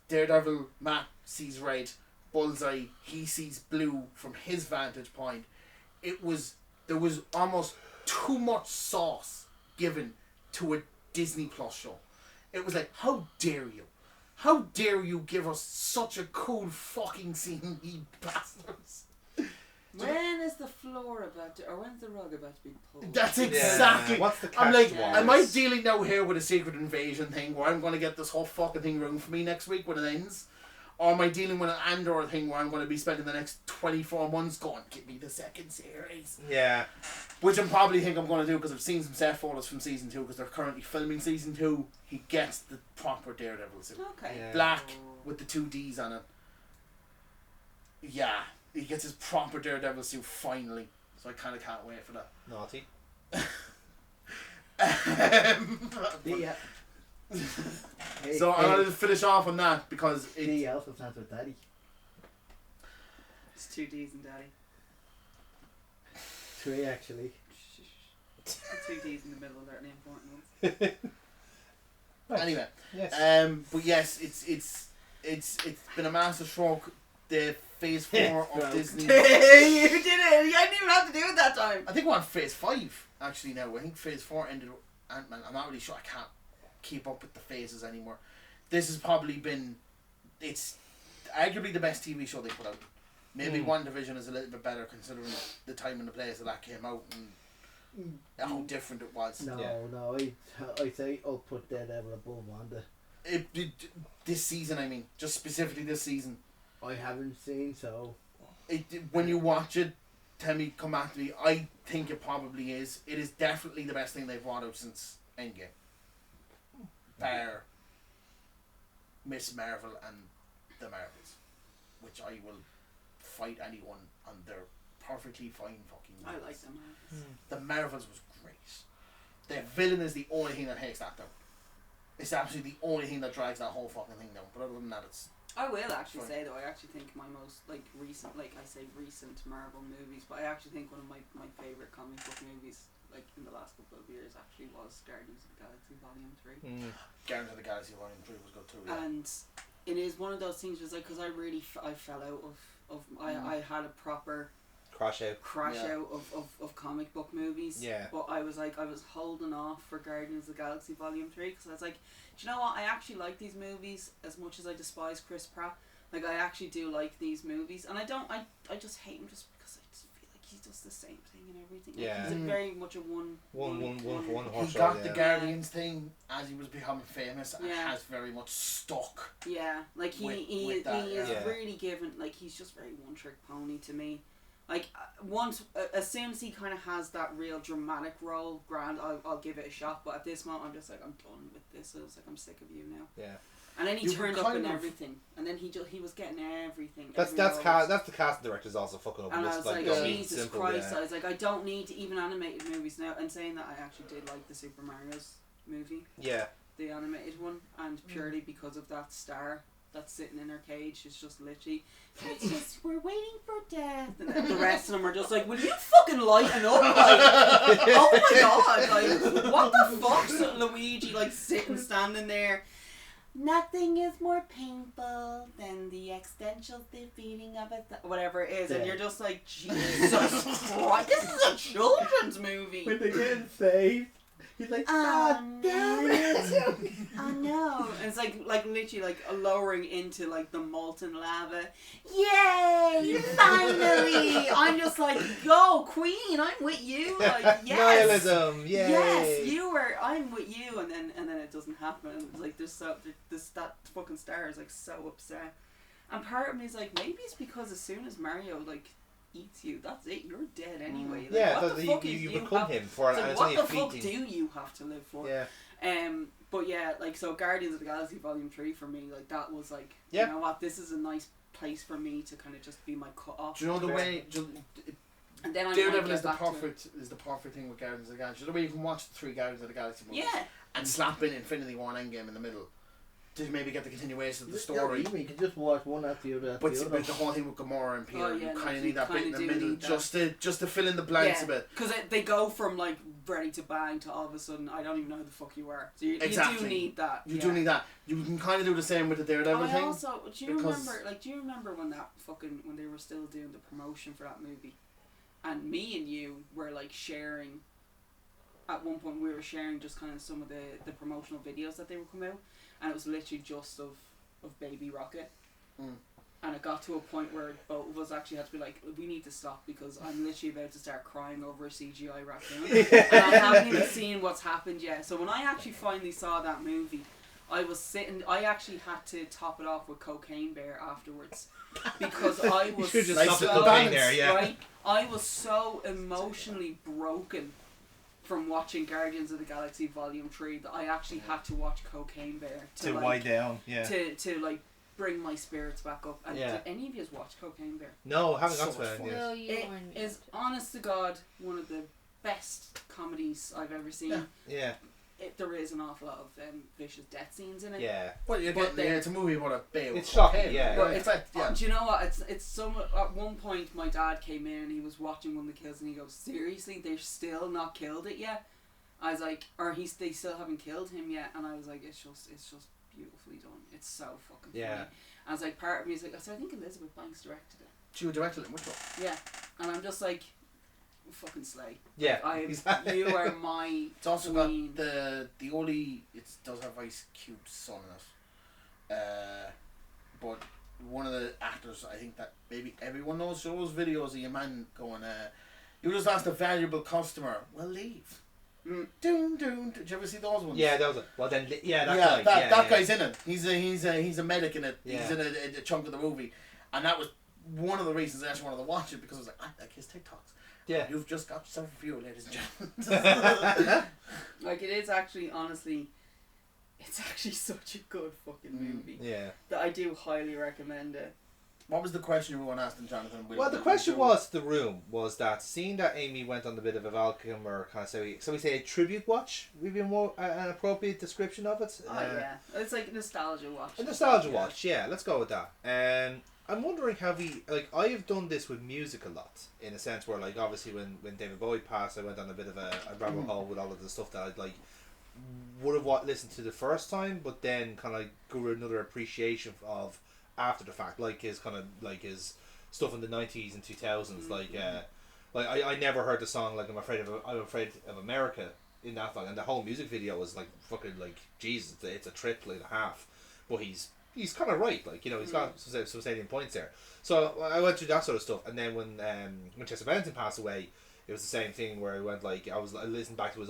Daredevil, Matt sees red, Bullseye, he sees blue from his vantage point. There was almost too much sauce given to a Disney Plus show. It was like, how dare you? How dare you give us such a cool fucking scene, you bastards? When is the floor about to, or when's the rug about to be pulled? That's exactly. Yeah. What's the catch? I'm like, Yeah. am I dealing now here with a secret invasion thing where I'm going to get this whole fucking thing ruined for me next week when it ends? Or am I dealing with an Andor thing where I'm going to be spending the next 24 months going, give me the second series? Yeah. Which I probably think I'm going to do, because I've seen some set photos from season 2, because they're currently filming season 2. He gets the proper Daredevil suit. Okay. Yeah. Black with the 2 Ds on it. Yeah. He gets his proper Daredevil suit finally. So I kind of can't wait for that. Naughty. Yeah. Hey, So I'm going to finish off on that, because D also stands with Daddy. It's 2 D's and Daddy. 3 actually. 2 D's in the middle are the important ones. Anyway, Yes. but yes, it's been a massive stroke. The phase 4 of Disney. You did it! You didn't even have to do it that time. I think we're on phase 5 actually now. I think phase 4 ended with Ant-Man. I'm not really sure. I can't keep up with the phases anymore. This has probably been, it's arguably the best TV show they put out. Maybe WandaVision is a little bit better considering the time and the place that came out and how different it was. No, I'd say I'll put Daredevil above Wanda. This season, I mean, just specifically this season. I haven't seen, so... When you watch it, tell me, come back to me. I think it probably is. It is definitely the best thing they've brought out since Endgame. Bar Miss Marvel and the Marvels, which I will fight anyone on their perfectly fine fucking I Marvels. like them. The Marvels was great. The villain is the only thing that takes that down. It's absolutely the only thing that drags that whole fucking thing down. But other than that, it's... I will actually Fine. say though, I actually think my most recent Marvel movies, but I actually think one of my favourite comic book movies in the last couple of years actually was Guardians of the Galaxy Volume 3. Guardians of the Galaxy Volume 3 was good too. Yeah. And it is one of those things just because I really I fell out of I had a proper Crash out. out of comic book movies. Yeah. But I was holding off for Guardians of the Galaxy Volume 3 because I was like, do you know what? I actually like these movies as much as I despise Chris Pratt. Like, I actually do like these movies, and I just hate him just because I just feel like he does the same thing and everything. Like, Yeah. he's very much a one horse He show, got yeah. the Guardians thing as he was becoming famous and Yeah. has very much stuck. Yeah, like he with that, is yeah. really given, like, he's just very one trick pony to me. Like, as soon as he kind of has that real dramatic role, grand, I'll give it a shot. But at this moment, I'm just like, I'm done with this. I was like, I'm sick of you now. Yeah. And then he You turned were up kind in of- everything, and then he was getting everything. That's every role. the casting director's also fucking up. And I Just was like, don't be Jesus simple, Christ! yeah. I was like, I don't need even animated movies now. And saying that, I actually did like the Super Mario's movie, Yeah. the animated one, and purely because of that star that's sitting in her cage. She's just literally, it's just, we're waiting for death, and then the rest of them are just like, will you fucking lighten up? Like, oh my god! Like, what the fuck's Luigi like standing there? nothing is more painful than the existential defeating of whatever it is, and you're just like, Jesus Christ, this is a children's movie. When they get saved, he's like, damn it. I know. And it's like literally like lowering into like the molten lava. Yay! Finally! I'm just like, go Queen, I'm with you. Like, yes. Nihilism, yay. Yes, I'm with you, and then it doesn't happen. It's like that fucking star is like so upset. And part of me is like, maybe it's because as soon as Mario like eats you, that's it, you're dead anyway. Like, yeah, what the fuck you become him for so and it's what only the a fuck fleeting. do you have to live for? Yeah. But yeah, like, so Guardians of the Galaxy Volume 3 for me, like, that was like, Yeah. you know what, this is a nice place for me to kind of just be my cut off. Do you know the way? And then I Daredevil might is get the back to it. perfect thing with Guardians of the Galaxy. Do you know the way you can watch the 3 Guardians of the Galaxy movies? Yeah. And slap in Infinity War and Endgame in the middle to maybe get the continuation of the story. Yeah, you can just watch one after the other. But the whole thing with Gamora and Peter, you kind of need that bit in the middle just to fill in the blanks a bit. Because they go from like ready to bang to all of a sudden I don't even know who the fuck you are. So you do need that. You do need that. You can kind of do the same with the Daredevil thing. Also, do you remember when when they were still doing the promotion for that movie, and me and you were like sharing. At one point, we were sharing just kind of some of the promotional videos that they were coming out, and it was literally just of Baby Rocket. And it got to a point where both of us actually had to be like, we need to stop because I'm literally about to start crying over a CGI raccoon. And I haven't even seen what's happened yet. So when I actually finally saw that movie, I actually had to top it off with Cocaine Bear afterwards. Because I was you should just stop the cocaine there, yeah. Right? I was so emotionally broken from watching Guardians of the Galaxy Volume 3 that I actually had to watch Cocaine Bear to wind down, yeah. To like bring my spirits back up. And yeah. did any of you watch Cocaine Bear? No, haven't got to it. No, you It weren't. is honest to God one of the best comedies I've ever seen. Yeah. There is an awful lot of vicious death scenes in it. Yeah. Well, it's a movie about a bear. It's shocking, yeah. But do you know what? It's so. At one point, my dad came in and he was watching one of the kills and he goes, "Seriously, they're still not killed it yet?" I was like, they still haven't killed him yet, and I was like, it's just beautifully done. It's so fucking funny. I was like, part of me is like, I think Elizabeth Banks directed it. She directed it, which one? Yeah, and I'm just like, fucking slay. Yeah, like, you are my. It's also queen. got the only. It does have a very cute son in it, but one of the actors I think that maybe everyone knows shows videos of your man going, you just lost a valuable customer. Well, leave. Doom. Did you ever see those ones? Yeah, those. Well, then, that guy's in it. He's a medic in it. Yeah. He's in a chunk of the movie, and that was one of the reasons I actually wanted to watch it because I was like, I like his TikToks. Yeah. You've just got yourself a few, ladies and gentlemen. Like, it is actually, honestly, it's actually such a good fucking movie. Yeah. That I do highly recommend it. What was the question everyone asked in Jonathan? Well, the question was was that seeing that Amy went on a bit of a Val Kilmer kind of so we say a tribute watch. We've been more an appropriate description of it. Oh yeah, it's like a nostalgia watch. A nostalgia watch, yeah. Let's go with that. I'm wondering how I have done this with music a lot in a sense where like obviously when David Bowie passed, I went on a bit of a rabbit hole with all of the stuff that I'd like would have listened to the first time, but then kind of grew another appreciation of after the fact, like his stuff in the 90s and 2000s, I never heard the song like I'm afraid of America in that song, and the whole music video was like fucking like Jesus, it's a trip and a half, but he's kind of right, like, you know, he's got some salient points there. So I went through that sort of stuff, and then when Chester Bennington passed away, it was the same thing where I went like I listened back to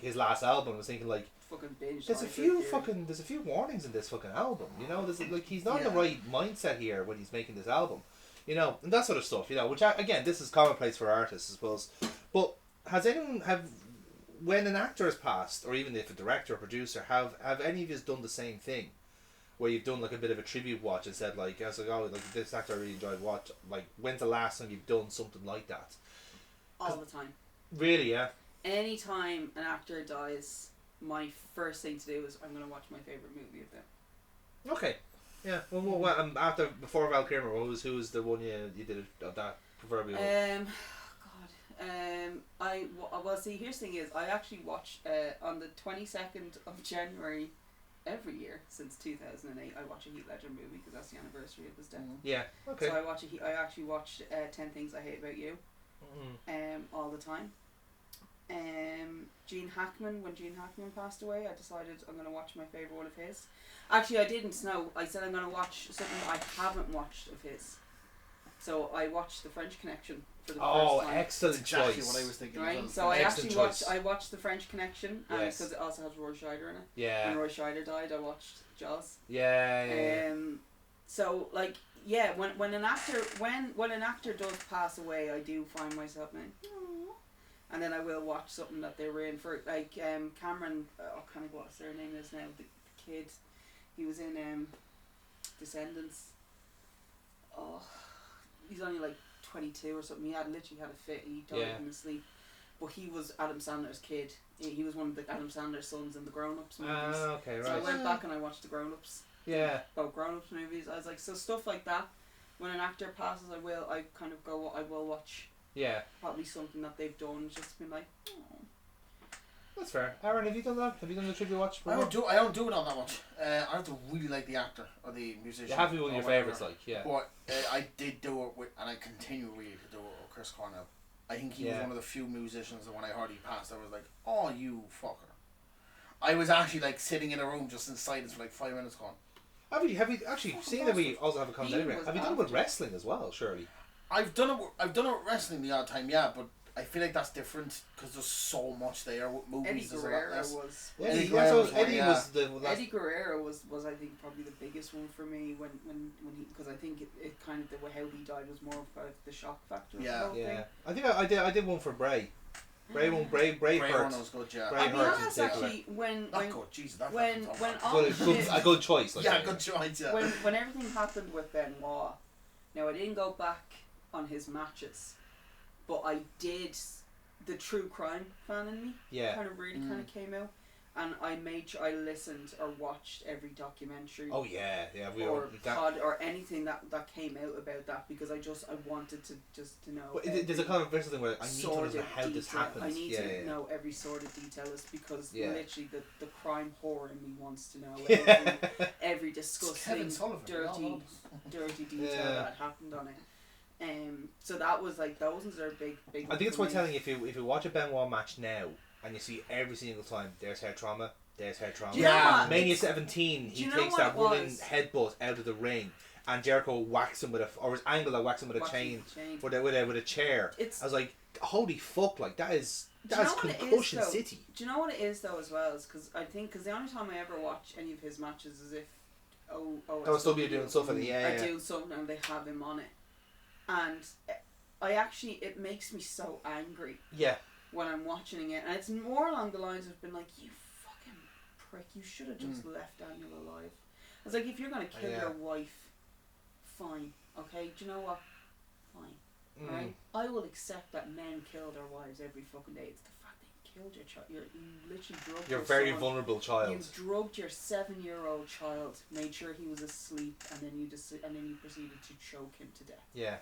his last album, and was thinking like fucking binge. There's a few warnings in this fucking album, you know. There's like he's not in the right mindset here when he's making this album, you know, and that sort of stuff, you know. Which again, this is commonplace for artists, I suppose. But when an actor has passed, or even if a director or producer have any of you done the same thing, where you've done like a bit of a tribute watch and said like, I was like, oh, like this actor I really enjoyed watch. Like, when's the last time you've done something like that? All the time. Really, yeah. Anytime an actor dies, my first thing to do is I'm gonna watch my favorite movie of them. Okay, yeah. Well, before Val Kilmer, who was the one you did of that proverbial? See, here's the thing is, I actually watched on the 22nd of January, every year since 2008 I watch a Heath Ledger movie because that's the anniversary of his death. Yeah. Okay. So I actually watched 10 Things I Hate About You all the time. Gene Hackman, when Gene Hackman passed away, I decided I'm going to watch my favourite one of his. Actually, I didn't know. I said I'm going to watch something I haven't watched of his. So I watched The French Connection for the first time. Excellent Exactly choice. what I was thinking. Right, so I actually watched The French Connection, Yes. because it also has Roy Scheider in it. Yeah. When Roy Scheider died, I watched Jaws. Yeah. So like, yeah, when an actor does pass away, I do find myself going, "Aw." And then I will watch something that they were in for, like Cameron. Kind of what's their name is now? The kid, he was in Descendants. Oh, he's only like 22 or something. He literally had a fit. He died in his sleep. But he was Adam Sandler's kid. He was one of the Adam Sandler sons in the Grown Ups movies. Okay, right. So I went back and I watched the Grown Ups. Yeah. Both Grown Ups movies. I was like, so stuff like that. When an actor passes, I will watch. Yeah. Probably something that they've done. Just been like, oh. That's fair. Aaron, have you done that? Have you done the trivia watch? I don't do it all that much. I have to really like the actor or the musician. You have to be one of your favourites, like, yeah. But I did do it with, and I continue really to do it with Chris Cornell. I think he was one of the few musicians that when I heard he passed, I was like, oh, you fucker. I was actually like sitting in a room just in silence for like 5 minutes going. Have you actually seen that we also have a comment anyway? Have you done it with wrestling as well, surely? I've done it with wrestling the odd time, yeah, but I feel like that's different because there's so much there with movies. Eddie Guerrero was Eddie Guerrero was I think probably the biggest one for me when he, because I think it kind of the way how he died was more about the shock factor. Yeah. I think I did one for Bray. Bray hurt. Bray was good, yeah. I'll be honest, actually, when a good choice. Like good choice. Yeah. When everything happened with Benoit, now I didn't go back on his matches, but I did. The true crime fan in me, kind of came out, and I made sure I listened or watched every documentary. Oh yeah, or anything that came out about that, because I wanted to know. But there's a kind of versatile thing where I need to know how this happens. I need to know every sort of detail, because literally the crime horror in me wants to know every disgusting, dirty detail that happened on it. So that was like those are big. I think it's worth telling you, if you watch a Benoit match now and you see every single time there's hair trauma. Yeah. Mania 17, he takes that running headbutt out of the ring, and Jericho whacks him or his angle that whacks him with a chain. With a chair. I was like, holy fuck! Like that is concussion city. Do you know what it is though as well? Is because the only time I ever watch any of his matches is if OSW doing something. doing something and they have him on it. And it makes me so angry. Yeah. When I'm watching it, and it's more along the lines of being like, you fucking prick, you should have just left Daniel alive. It's like, if you're gonna kill your wife, fine, okay. Do you know what? Fine, right? I will accept that men kill their wives every fucking day. It's the fact that you killed your child. You literally drugged your very vulnerable child. You drugged your 7-year-old child, made sure he was asleep, and then you proceeded to choke him to death. Yeah.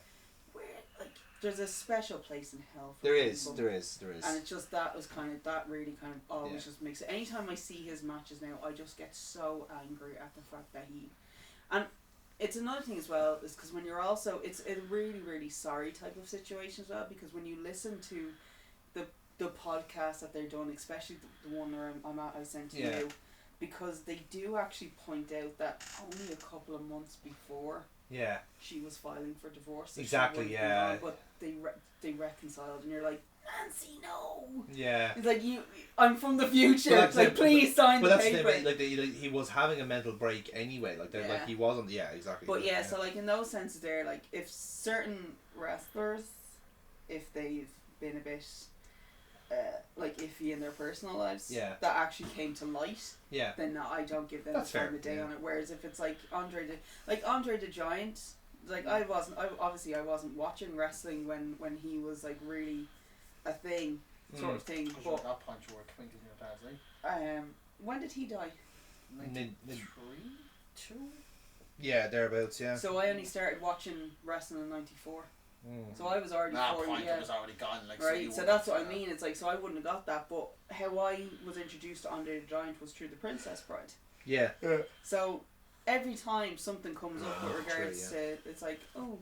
There's a special place in hell for people. There is. And it's just that really always just makes it. Anytime I see his matches now, I just get so angry at the fact that and it's another thing as well, is because when you're also, it's a really, really sorry type of situation as well, because when you listen to the podcast that they're doing, especially the one where I sent to you, because they do actually point out that only a couple of months before she was filing for divorce. Exactly, but they reconciled, and you're like, Nancy, no. Yeah. It's like, I'm from the future. It's like, please sign the paper. But that's he was having a mental break anyway. Like he wasn't. Yeah, exactly. But so like in those senses, there, like if certain wrestlers, if they've been a bit like iffy in their personal lives, that actually came to light, then I don't give them the time of day on it. Whereas if it's like Andre the Giant, like I wasn't watching wrestling when he was like really a thing, sort of thing. But at that point you were twinkling your dad's, when did he die? Mid 2? Yeah, thereabouts. Yeah. So I only started watching wrestling in '94. So I was already 4 years. It was already gone. Like, right, so that's what I mean. It's like, so I wouldn't have got that, but how I was introduced to Andre the Giant was through The Princess Bride. Yeah. So every time something comes up with true, regards to, it's like, oh,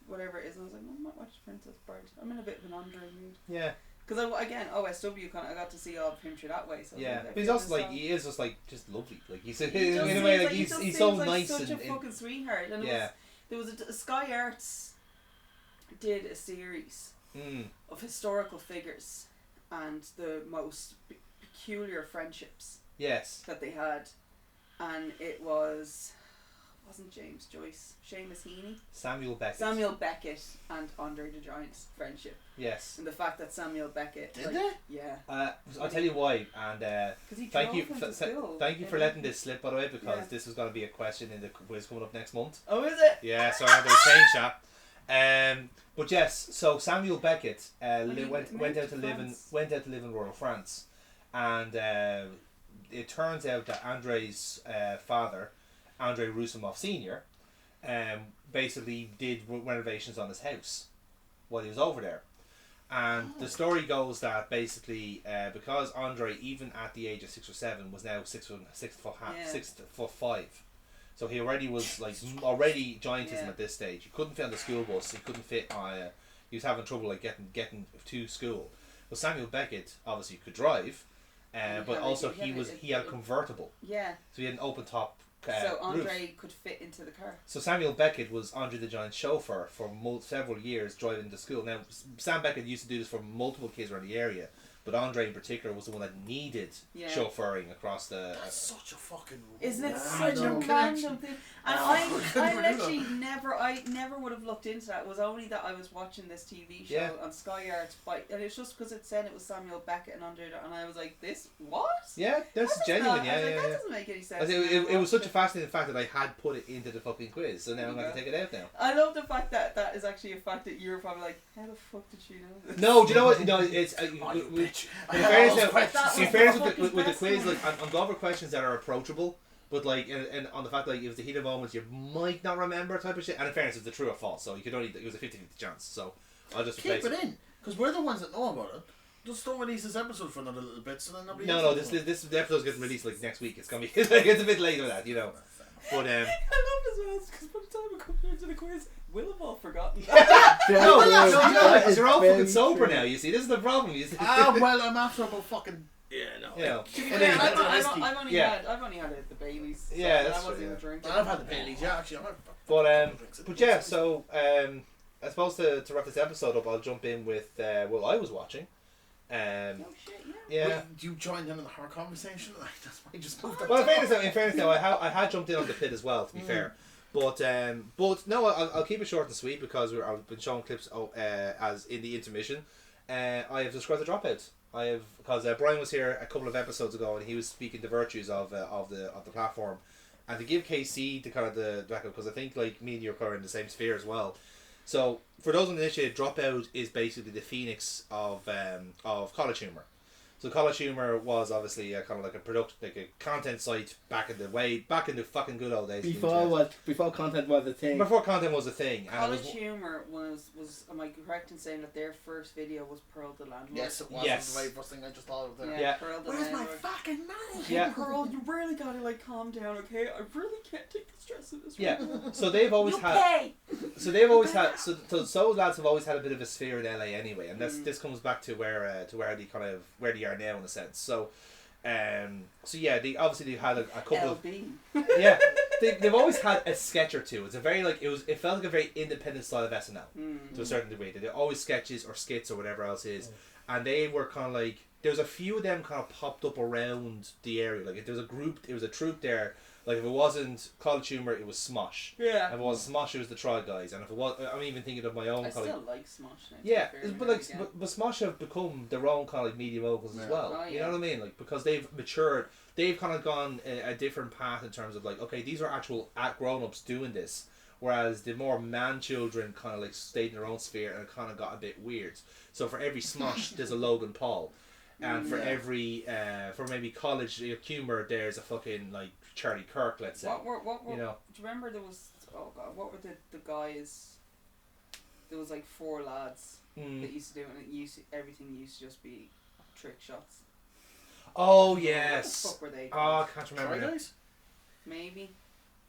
whatever it is, and I was like, I might watch Princess Bride. I'm in a bit of an Andre mood. Yeah. Because OSW I got to see all of him through that way. So Yeah, like, but he's also like, he is just like, just lovely. Like, he's in he a way, like, just he's seems so like nice such and a fucking sweetheart. And yeah. there was a Sky Arts did a series of historical figures and the most peculiar friendships. Yes. That they had, and it wasn't James Joyce, Seamus Heaney, Samuel Beckett and Andre the Giant's friendship. Yes. And the fact that Samuel Beckett did they? Yeah. I'll tell you why, and thank you for letting this slip, by the way, because this is going to be a question in the quiz coming up next month. Oh, is it? Yeah, so I'm going to change that. But yes, so Samuel Beckett went out to live in rural France, and it turns out that Andre's father, Andrei Rusumov Sr., basically did renovations on his house while he was over there. And the story goes that basically because Andre, even at the age of 6 or 7, was now 6'5", so he already was like giantism at this stage. He couldn't fit on the school bus. He couldn't fit. He was having trouble like getting to school. But Samuel Beckett obviously could drive, but also he had a convertible. Yeah. So he had an open top. So Andre roof. could fit into the car. So Samuel Beckett was Andre the Giant's chauffeur for several years driving to school. Now Sam Beckett used to do this for multiple kids around the area, but Andre in particular was the one that needed chauffeuring across the. That's such a fucking. Isn't it such a random thing? And I literally never would have looked into that. It was only that I was watching this TV show on Sky Arts, and it's just because it said it was Samuel Beckett and Andre, and I was like, this what? Yeah, that's genuine. That doesn't make any sense. It was such a fascinating fact that I had put it into the fucking quiz, so now I'm going to take it out now. I love the fact that is actually a fact that you're probably like, how the fuck did she know this? No, do you know what? No, it's in fairness with the quiz, like I'm going for questions that are approachable. But like, and on the fact like, it was the heat of moments you might not remember type of shit. And in fairness, it's the true or false, so it was a 50-50 chance. So I'll just keep it in, because we're the ones that know about it. Just don't release this episode for another little bit, so then nobody. No, this episode's getting released like next week. It's gonna be it's a bit later that, you know. But I love this one because by the time we come into the quiz, we'll have all forgotten. No, because you're all fucking sober now. You see, this is the problem. You see. Well, I'm after about fucking. Yeah, no. Yeah. I've only had the Baileys. So yeah, that's I wasn't true, even drinking. I've had the Baileys, yeah, actually. But yeah, so I suppose to wrap this episode up, I'll jump in with what I was watching. Oh shit, yeah. Wait, you joined in on her conversation? That's why you just moved up. Well, in fairness now, I had jumped in on the Pitt as well, to be fair. But no, I'll keep it short and sweet because I've been showing clips as in the intermission. I have described the dropouts. Because Brian was here a couple of episodes ago and he was speaking the virtues of the platform, and to give KC the kind of the backup, because I think like me and you are in the same sphere as well. So for those uninitiated, Dropout is basically the phoenix of CollegeHumour. So CollegeHumour was obviously a kind of like a content site back in the fucking good old days. Before content was a thing. Before content was a thing. CollegeHumour was am I correct in saying that their first video was Pearl the Landlord? Yes, it was. Yes. The very first thing I just thought of there. Yeah. Pearl the Where's Landlord. my fucking money? Yeah. Pearl, you really gotta like calm down, okay? I really can't take the stress of this. Yeah. So they've always had. So they've always had. So those lads have always had a bit of a sphere in LA anyway, and this comes back to where they are now in a sense. So yeah, they've had a couple of yeah, they've always had a sketch or two. It's a very it felt like a very independent style of SNL to a certain degree. They're always sketches or skits or whatever else is, and they were kind of like there's a few of them kind of popped up around the area. Like if there was a troupe there. Like if it wasn't CollegeHumour, it was Smosh. Yeah. And if it was Smosh, it was the Try Guys. And if it was, I'm even thinking of my own. I still like Smosh. Yeah, but Smosh have become their own kind of like media moguls as well. Oh, yeah. You know what I mean? Like because they've matured, they've kind of gone a different path in terms of like, okay, these are actual grown-ups doing this, whereas the more man children kind of like stayed in their own sphere and it kind of got a bit weird. So for every Smosh, there's a Logan Paul. And for every, for maybe CollegeHumour, there's a fucking like Charlie Kirk, let's say. What you know? Do you remember there was? Oh god, what were the guys? There was like 4 lads that used to do it. And everything used to just be trick shots. Oh yes. What the fuck were they? Oh, I can't remember. Try Guys? Maybe.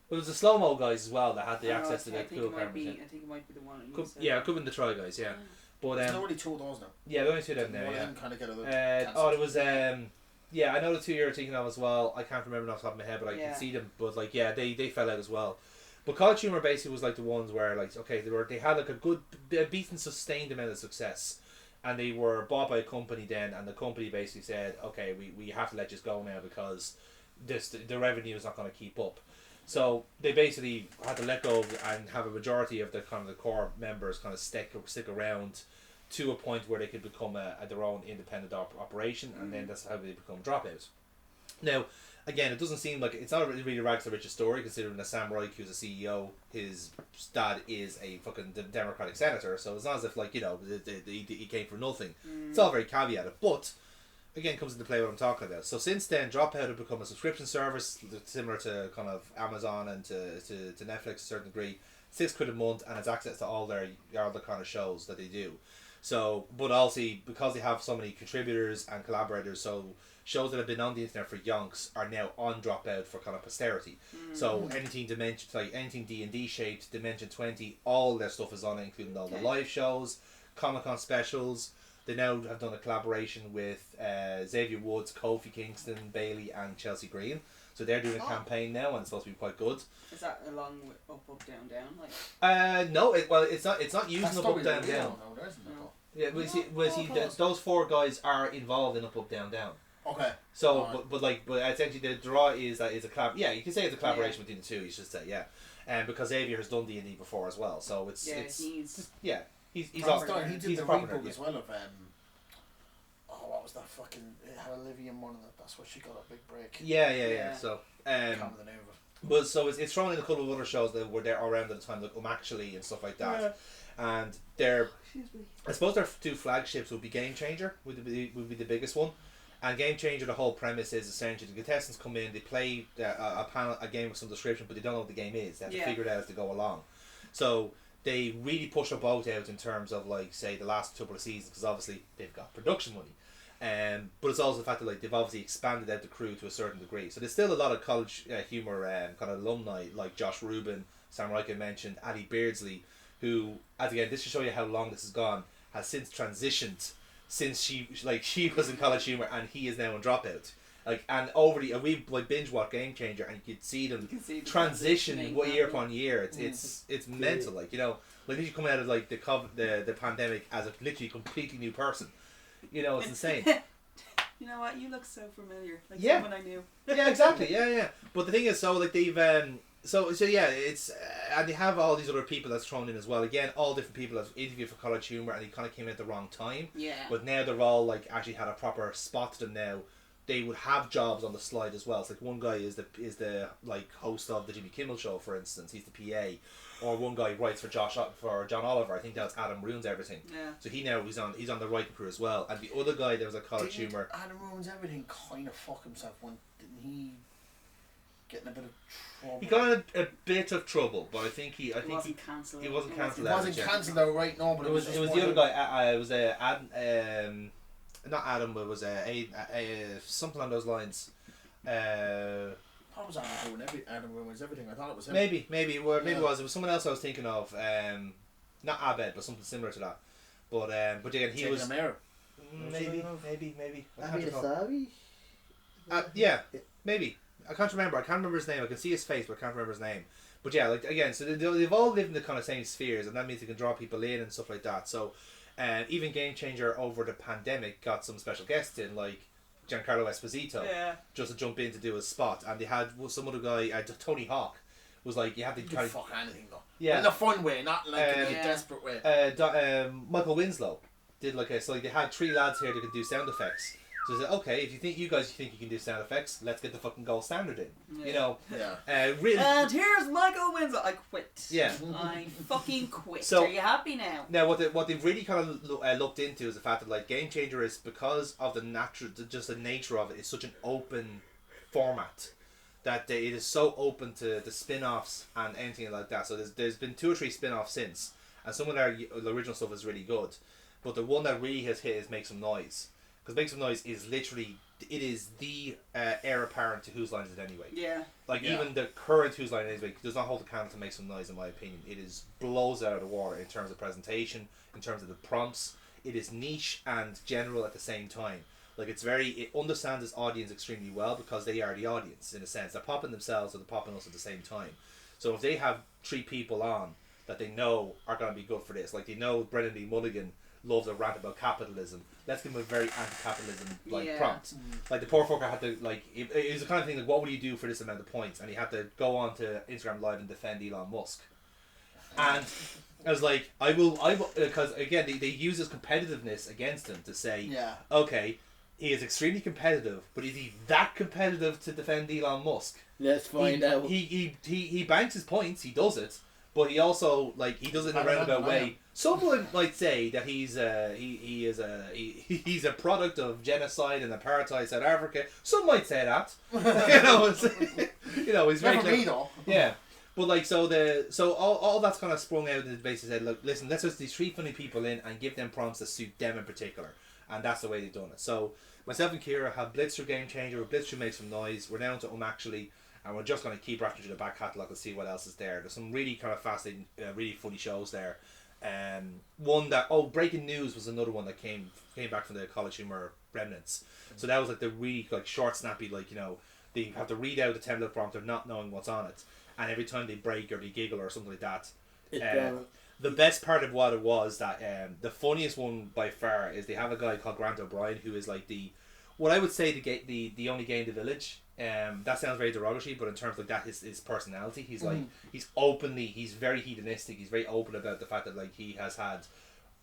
But it was the slow-mo guys as well that had the I don't know, access to the I think cool it might be. cameras. I think it might be the one. Could, yeah, it could have been the Try guys, yeah. But There's only two of those now. yeah, there only two of them now. One of Yeah. them kind of get a little There was yeah, I know the two you're thinking of as well. I can't remember off the top of my head, but I Yeah. can see them. But like, yeah, they fell out as well. But CollegeHumour basically was like the ones where like, okay, they had like a decent sustained amount of success, and they were bought by a company then, and the company basically said, okay, we have to let you go now because the revenue is not going to keep up. So they basically had to let go and have a majority of the kind of the core members kind of stick around to a point where they could become their own independent operation, and then that's how they become dropouts. Now, again, it doesn't seem like it's not really rags to riches story, considering that Sam Reich, who's a CEO, his dad is a fucking Democratic senator, so it's not as if like, you know, he came for nothing. It's all very caveated, but again, comes into play what I'm talking about. So since then, Dropout have become a subscription service similar to kind of Amazon and to Netflix to a certain degree. £6 a month, and it's access to all the kind of shows that they do. So, but also because they have so many contributors and collaborators, so shows that have been on the internet for yonks are now on Dropout for kind of posterity. So anything Dimension, like anything D&D shaped, Dimension 20, all their stuff is on it, including all the live shows, Comic-Con specials. They now have done a collaboration with Xavier Woods, Kofi Kingston, Bailey, and Chelsea Green. So they're doing a campaign now, and it's supposed to be quite good. Is that along with Up, Down, Down? Like? No, it's not using That's Up, probably Down, the Down. real, no, there isn't it, though? Yeah, those four guys are involved in Up, Down, Down. Okay. So, Alright. but essentially the draw is that it's a collab. Yeah, you can say it's a collaboration between the two. You should say, yeah, and because Xavier has done D&D before as well, so it's he's he's He off. did He's the a proper reboot nerd, as well of what was that fucking? It had Olivia Munn in it. That's why she got a big break. Yeah. So Can't remember the name of it. but so it's thrown in a couple of other shows that were there around at the time, like Actually and stuff like that. And they're, I suppose their two flagships would be Game Changer would be the biggest one. And Game Changer, the whole premise is essentially the contestants come in, they play a game of some description, but they don't know what the game is. They have to figure it out as they go along. So they really push a boat out in terms of, like, say, the last couple of seasons, because obviously they've got production money. But it's also the fact that, like, they've obviously expanded out the crew to a certain degree. So there's still a lot of CollegeHumour kind of alumni, like Josh Rubin, Sam Reich mentioned, Addie Beardsley, who, as again, this to show you how long this has gone, has since transitioned since she was in CollegeHumour and he is now in Dropout. Like, and we like binge watch Game Changer and you could see them transitioning year upon year. It's mental. Like, you know, like you coming out of like the pandemic as a literally completely new person. You know, it's insane. You know what? You look so familiar. Like someone I knew. Yeah, exactly. Yeah. But the thing is, so like they've so yeah, it's and they have all these other people that's thrown in as well. Again, all different people have interviewed for CollegeHumour, and they kind of came in at the wrong time. Yeah. But now they're all like actually had a proper spot to them now. They would have jobs on the slide as well. It's like one guy is the like host of the Jimmy Kimmel Show, for instance. He's the PA, or one guy writes for John Oliver. I think that's Adam Ruins Everything. Yeah. So he's on the writing crew as well. And the other guy there was a CollegeHumour. Adam Ruins Everything kind of fuck himself when didn't he get in a bit of trouble? He got in a bit of trouble, but I think he wasn't cancelled. He wasn't cancelled. It wasn't cancelled though, right? No, but it was the other guy. It was Adam. Not Adam, but it was something along those lines. I was Adam Ruins Everything. I thought it was him. Maybe it was someone else I was thinking of. Not Abed, but something similar to that. But again, he was maybe. Yeah, maybe. I can't remember. I can't remember his name. I can see his face, but I can't remember his name. But yeah, like again, so they've all lived in the kind of same spheres, and that means they can draw people in and stuff like that. So. Even Game Changer over the pandemic got some special guests in, like Giancarlo Esposito, just to jump in to do a spot, and they had some other guy, Tony Hawk, was like you have to kind of fuck anything though. Yeah, in a fun way, not like in a desperate way. Michael Winslow did so like they had three lads here that could do sound effects. So they said, okay, if you think you can do sound effects, let's get the fucking gold standard in. Yeah. You know, really. And here's Michael Winslow. I quit. Yeah, I fucking quit. So, are you happy now? Now, what they've really kind of looked into is the fact that like Game Changer is because of the nature of it is such an open format that it is so open to the spin-offs and anything like that. So there's been 2 or 3 spin-offs since, and some of the original stuff is really good, but the one that really has hit is Make Some Noise. because Make Some Noise is literally, it is the heir apparent to Whose Line Is It Anyway. Yeah. Like even the current Whose Line Is It Anyway does not hold the candle to Make Some Noise, in my opinion. It is blows out of the water in terms of presentation, in terms of the prompts. It is niche and general at the same time. Like it understands its audience extremely well because they are the audience in a sense. They're popping themselves or they're popping us at the same time. So if they have 3 people on that they know are going to be good for this, like they know Brendan Lee Mulligan loves a rant about capitalism, let's give him a very anti-capitalism prompt. Like the poor fucker had to it was the kind of thing like, what will you do for this amount of points? And he had to go on to Instagram Live and defend Elon Musk. And I was like, I will, because again they use his competitiveness against him to say, okay, he is extremely competitive, but is he that competitive to defend Elon Musk? Let's find out. He banks his points, he does it, but he also he does it in a roundabout way. Someone might say that he's a product of genocide and apartheid South Africa. Some might say that. He's very Never me though. Yeah. But so all that's kind of sprung out in the basis said, look, listen, let's just these 3 funny people in and give them prompts that suit them in particular. And that's the way they've done it. So myself and Kira have blitzed through Game Changer, we've blitzed through Make Some Noise, we're down to Actually, and we're just going to keep racking through the back catalogue and see what else is there. There's some really kind of fascinating, really funny shows there. One that Breaking News was another one that came back from the CollegeHumour remnants. So that was like the really short, snappy, they have to read out the template prompter not knowing what's on it, and every time they break or they giggle or something like that. The best part of what it was that the funniest one by far is they have a guy called Grant O'Brien who is like what I would say the only gay in the village. That sounds very derogatory, but in terms of that, his personality, he's he's very hedonistic. He's very open about the fact that he has had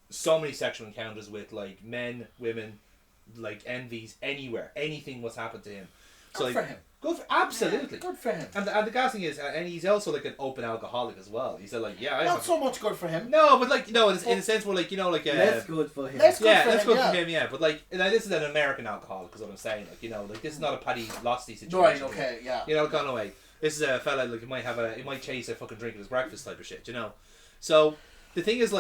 so many sexual encounters with men, women, envies anywhere, anything what's happened to him. Good for him. Absolutely. Good for him. And the gas thing is, and he's also an open alcoholic as well. He's not so much good for him. No, but in a sense where less good for him. Less good for him. Yeah, but this is an American alcoholic, is what I'm saying. This is not a Paddy Losty situation. Right. Okay. Yeah. Kind of way. This is a fella he might chase a fucking drink at his breakfast type of shit. So the thing is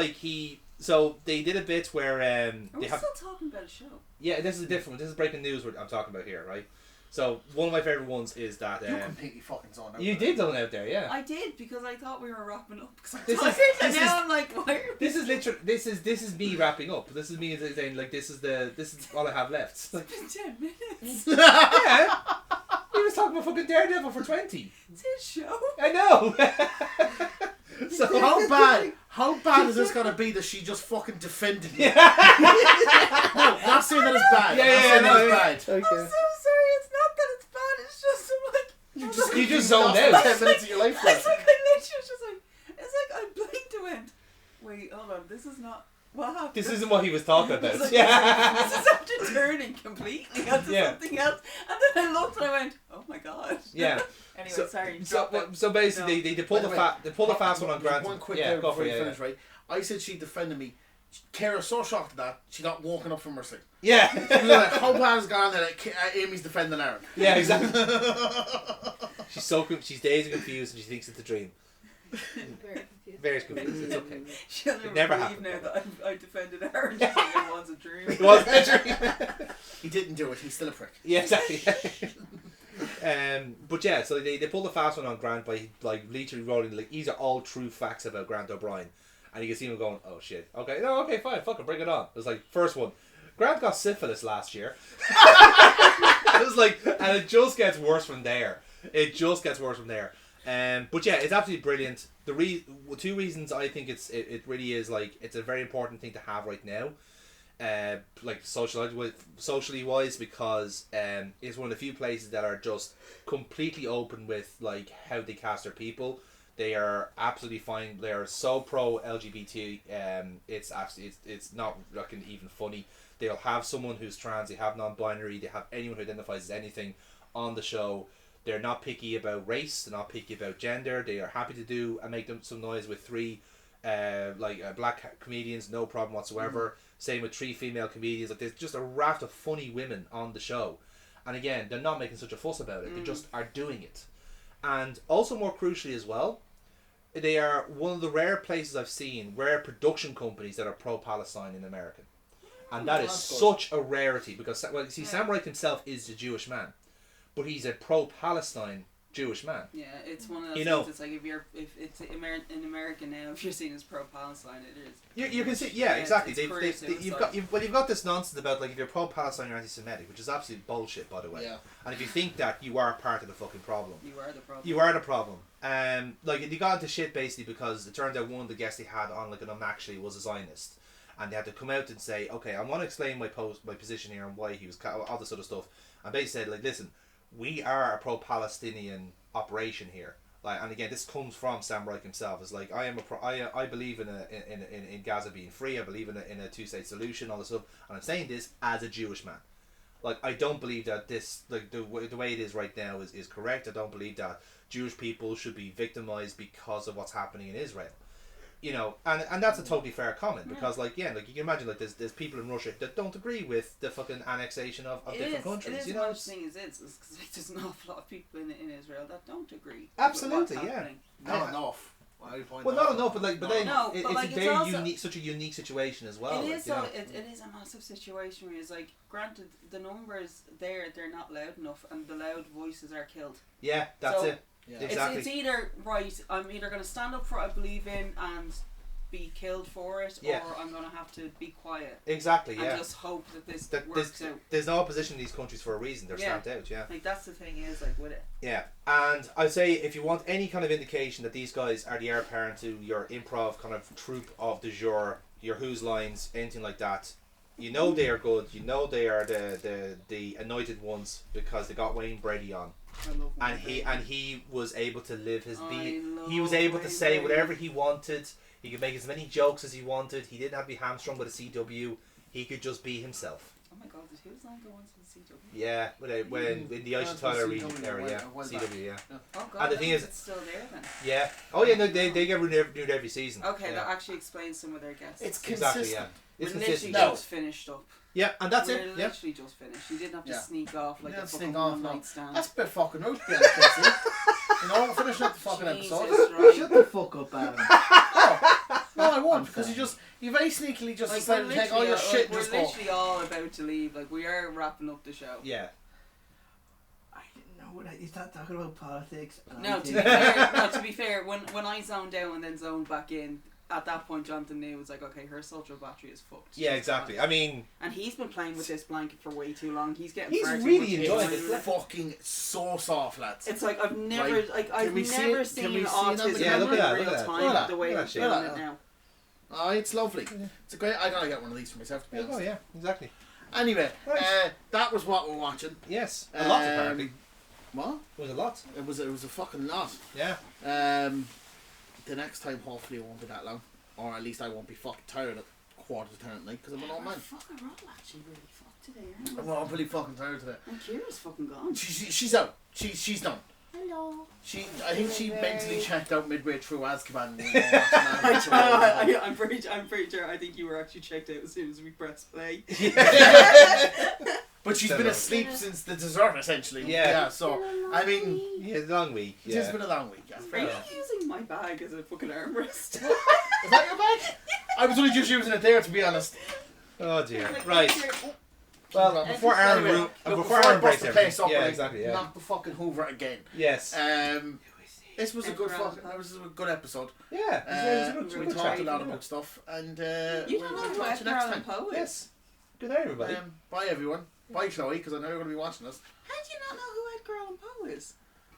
so they did a bit where Are we still talking about a show? Yeah, this is a different one. This is Breaking News I'm talking about here, right? So one of my favourite ones is that you completely fucking zoned out. You did zone out there, yeah. I did because I thought we were wrapping up. I'm like, why? This is literally this is me wrapping up. This is me saying this is all I have left. It's been 10 minutes. Yeah. He was talking about fucking Daredevil for 20. It's his show. I know. So how bad is this gonna be that she just fucking defended him? Yeah. No, not saying that it's bad. Bad. Okay. I'm so sorry. It's not that it's bad. It's just you just zoned out. 10 minutes of your life. I literally was just I blinked and went, wait, hold on, this is not what happened. This isn't what he was talking about. This is after turning completely onto something else, and then I looked and I went, oh my god. Yeah. Anyway, sorry. So basically, they pulled the fast one on Grant. One quick go before for you it. finish, right? I said she defended me. Kara's so shocked at that she got woken up from her sleep. Yeah. She was like, how bad has gone that Amy's defending Aaron? Yeah, exactly. She's dazed and confused, and she thinks it's a dream. Very confused. It's okay. She'll never believe now that I defended Aaron. She think it was a dream. It wasn't a dream. He didn't do it. He's still a prick. Yeah, exactly. But yeah, so they pulled the fast one on Grant by literally rolling these are all true facts about Grant O'Brien, and you can see him going, oh shit, okay, no, okay, fine, fucking bring it on. It was first one, Grant got syphilis last year. It was and it just gets worse from there. But yeah, it's absolutely brilliant. Two reasons I think it really is it's a very important thing to have right now. Socially wise, because it's one of the few places that are just completely open with how they cast their people. They are absolutely fine. They are so pro LGBT. It's not even funny. They'll have someone who's trans. They have non-binary. They have anyone who identifies as anything on the show. They're not picky about race. They're not picky about gender. They are happy to do and make them some noise with 3 black comedians, no problem whatsoever. Same with 3 female comedians. There's just a raft of funny women on the show, and again, they're not making such a fuss about it. They just are doing it. And also, more crucially as well, they are one of the rare places I've seen rare production companies that are pro-Palestine in America. And that is that's good. such a rarity because, well, see, Sam Reich himself is a Jewish man, but he's a pro-Palestine Jewish man. Yeah, it's one of those You things. know- It's like if it's in America now, if you're seen as pro-Palestine, it is. You can see, yeah, exactly. It's career You've got this nonsense about like if you're pro-Palestine, you're anti-Semitic, which is absolute bullshit, by the way. Yeah. And if you think that, you are part of the fucking problem. You are the problem. You are the problem. Like they got into shit basically because it turned out one of the guests they had on like an actually was a Zionist, and they had to come out and say, okay, I want to explain my position here and why he was all this sort of stuff. And they said like, listen, we are a pro-Palestinian operation here. Like, and again, this comes from Sam Reich himself. It's like I believe in Gaza being free. I believe in a 2-state solution, all this stuff. And I'm saying this as a Jewish man. Like, I don't believe that this, like the way it is right now is correct. I don't believe that Jewish people should be victimized because of what's happening in Israel. You know, and that's a totally fair comment because, like, yeah, like you can imagine, like there's people in Russia that don't agree with the fucking annexation of different countries. It is you one know, of the things is because there's an awful lot of people in Israel that don't agree. Absolutely, with what's yeah. happening. Not enough. Well, not enough, but then No, it's but, like, a it's very also- unique, such a unique situation as well. It like, is you know. it is a massive situation where it's like, granted, the numbers they're not loud enough, and the loud voices are killed. Yeah, that's So, it. Yeah. Exactly. It's either right. I'm either going to stand up for what I believe in and be killed for it, Yeah. or I'm going to have to be quiet Exactly, yeah. and just hope that this That works out. there's no opposition in these countries for a reason. They're Yeah. stamped out, yeah. Like, that's the thing is, like, with it. Yeah, and I'd say if you want any kind of indication that these guys are the heir apparent to your improv kind of troupe of the jour, your Who's Lines, anything like that, you know they are good. You know they are the anointed ones because they got Wayne Brady on, I love and Wayne he was able to live his I beat. love He was able to Wayne say Brady. whatever he wanted. He could make as many jokes as he wanted. He didn't have to be hamstrung by the CW. He could just be himself. Oh my god, did Who's Line go on to the CW? Yeah, when in the Aisha Tyler era, yeah, CW, yeah. Oh god, And the thing is- it's still there then. Yeah. Oh yeah, no, they get renewed every season. Okay, yeah. that actually explains some of their guests. It's Exactly, consistent. yeah. It's We're consistent. literally No. just finished up. Yeah, and that's We're it. Yeah. literally just finished. You didn't have to Yeah. sneak off like You a didn't fucking sneak off, one no. night stand. That's a bit fucking rude, yeah, Casey. You know, we're finishing up the fucking episode. Jesus, right. Shut the fuck up, Adam. No, I won't, because you very sneakily just Like, decided to take all your shit and we're just go. literally all about to leave. Like, we are wrapping up the show. Yeah. I didn't know what you start talking about politics. And No, I'm to be thinking, fair, to be fair, when I zoned out and then zoned back in, at that point Jonathan knew, was like, okay, her social battery is fucked. Yeah, She's exactly. gone. I mean, And he's been playing with this blanket for way too long. He's getting He's far too really much enjoying into it. it. It's fucking so soft, lads. It's like I've never, Right. like Can I've we see never it? Can seen we see it on the autism Yeah, look at that, in look real at that. time Look at the way that we're shit. doing Look it at now. Oh, it's lovely. It's a great. I gotta get one of these for myself, to be honest. oh yeah, exactly. Anyway, Right. that was what we're watching. Yes, a lot Um, apparently. What? It was a lot. It was a fucking lot. Yeah. The next time, hopefully, it won't be that long, or at least I won't be fucking tired at 10:45 at night because I'm an old man. Fucking we're all actually really fucked today, aren't we? I'm all pretty fucking tired today. And Kira's fucking gone. She's out. She's done. Hello. I think she Very- mentally checked out midway through Azkaban. when we were watching Azkaban. I'm pretty sure. I think you were actually checked out as soon as we pressed play. But she's been asleep since the dessert, essentially. Yeah. So I mean, Yeah, it's a long week. it's Yeah. been a long week. Yeah. Are you using my bag as a fucking armrest? Is that your bag? I was only just using it there, to be honest. Oh dear. Right. Well, Well, before anyway, Aaron, look, before I Aaron bust breaks the everything. place up Yeah, and exactly. Yeah. knock the fucking Hoover again. Yes. This was a good Everyone- fucking. That was a good episode. Yeah. It was a We good talked chat. a lot about stuff, and You don't know we'll who talk to you Edgar next Allan time. Poe is? Yes. Good night, everybody. Bye everyone. Bye Chloe, because I know you're going to be watching us. How do you not know who Edgar Allan Poe is?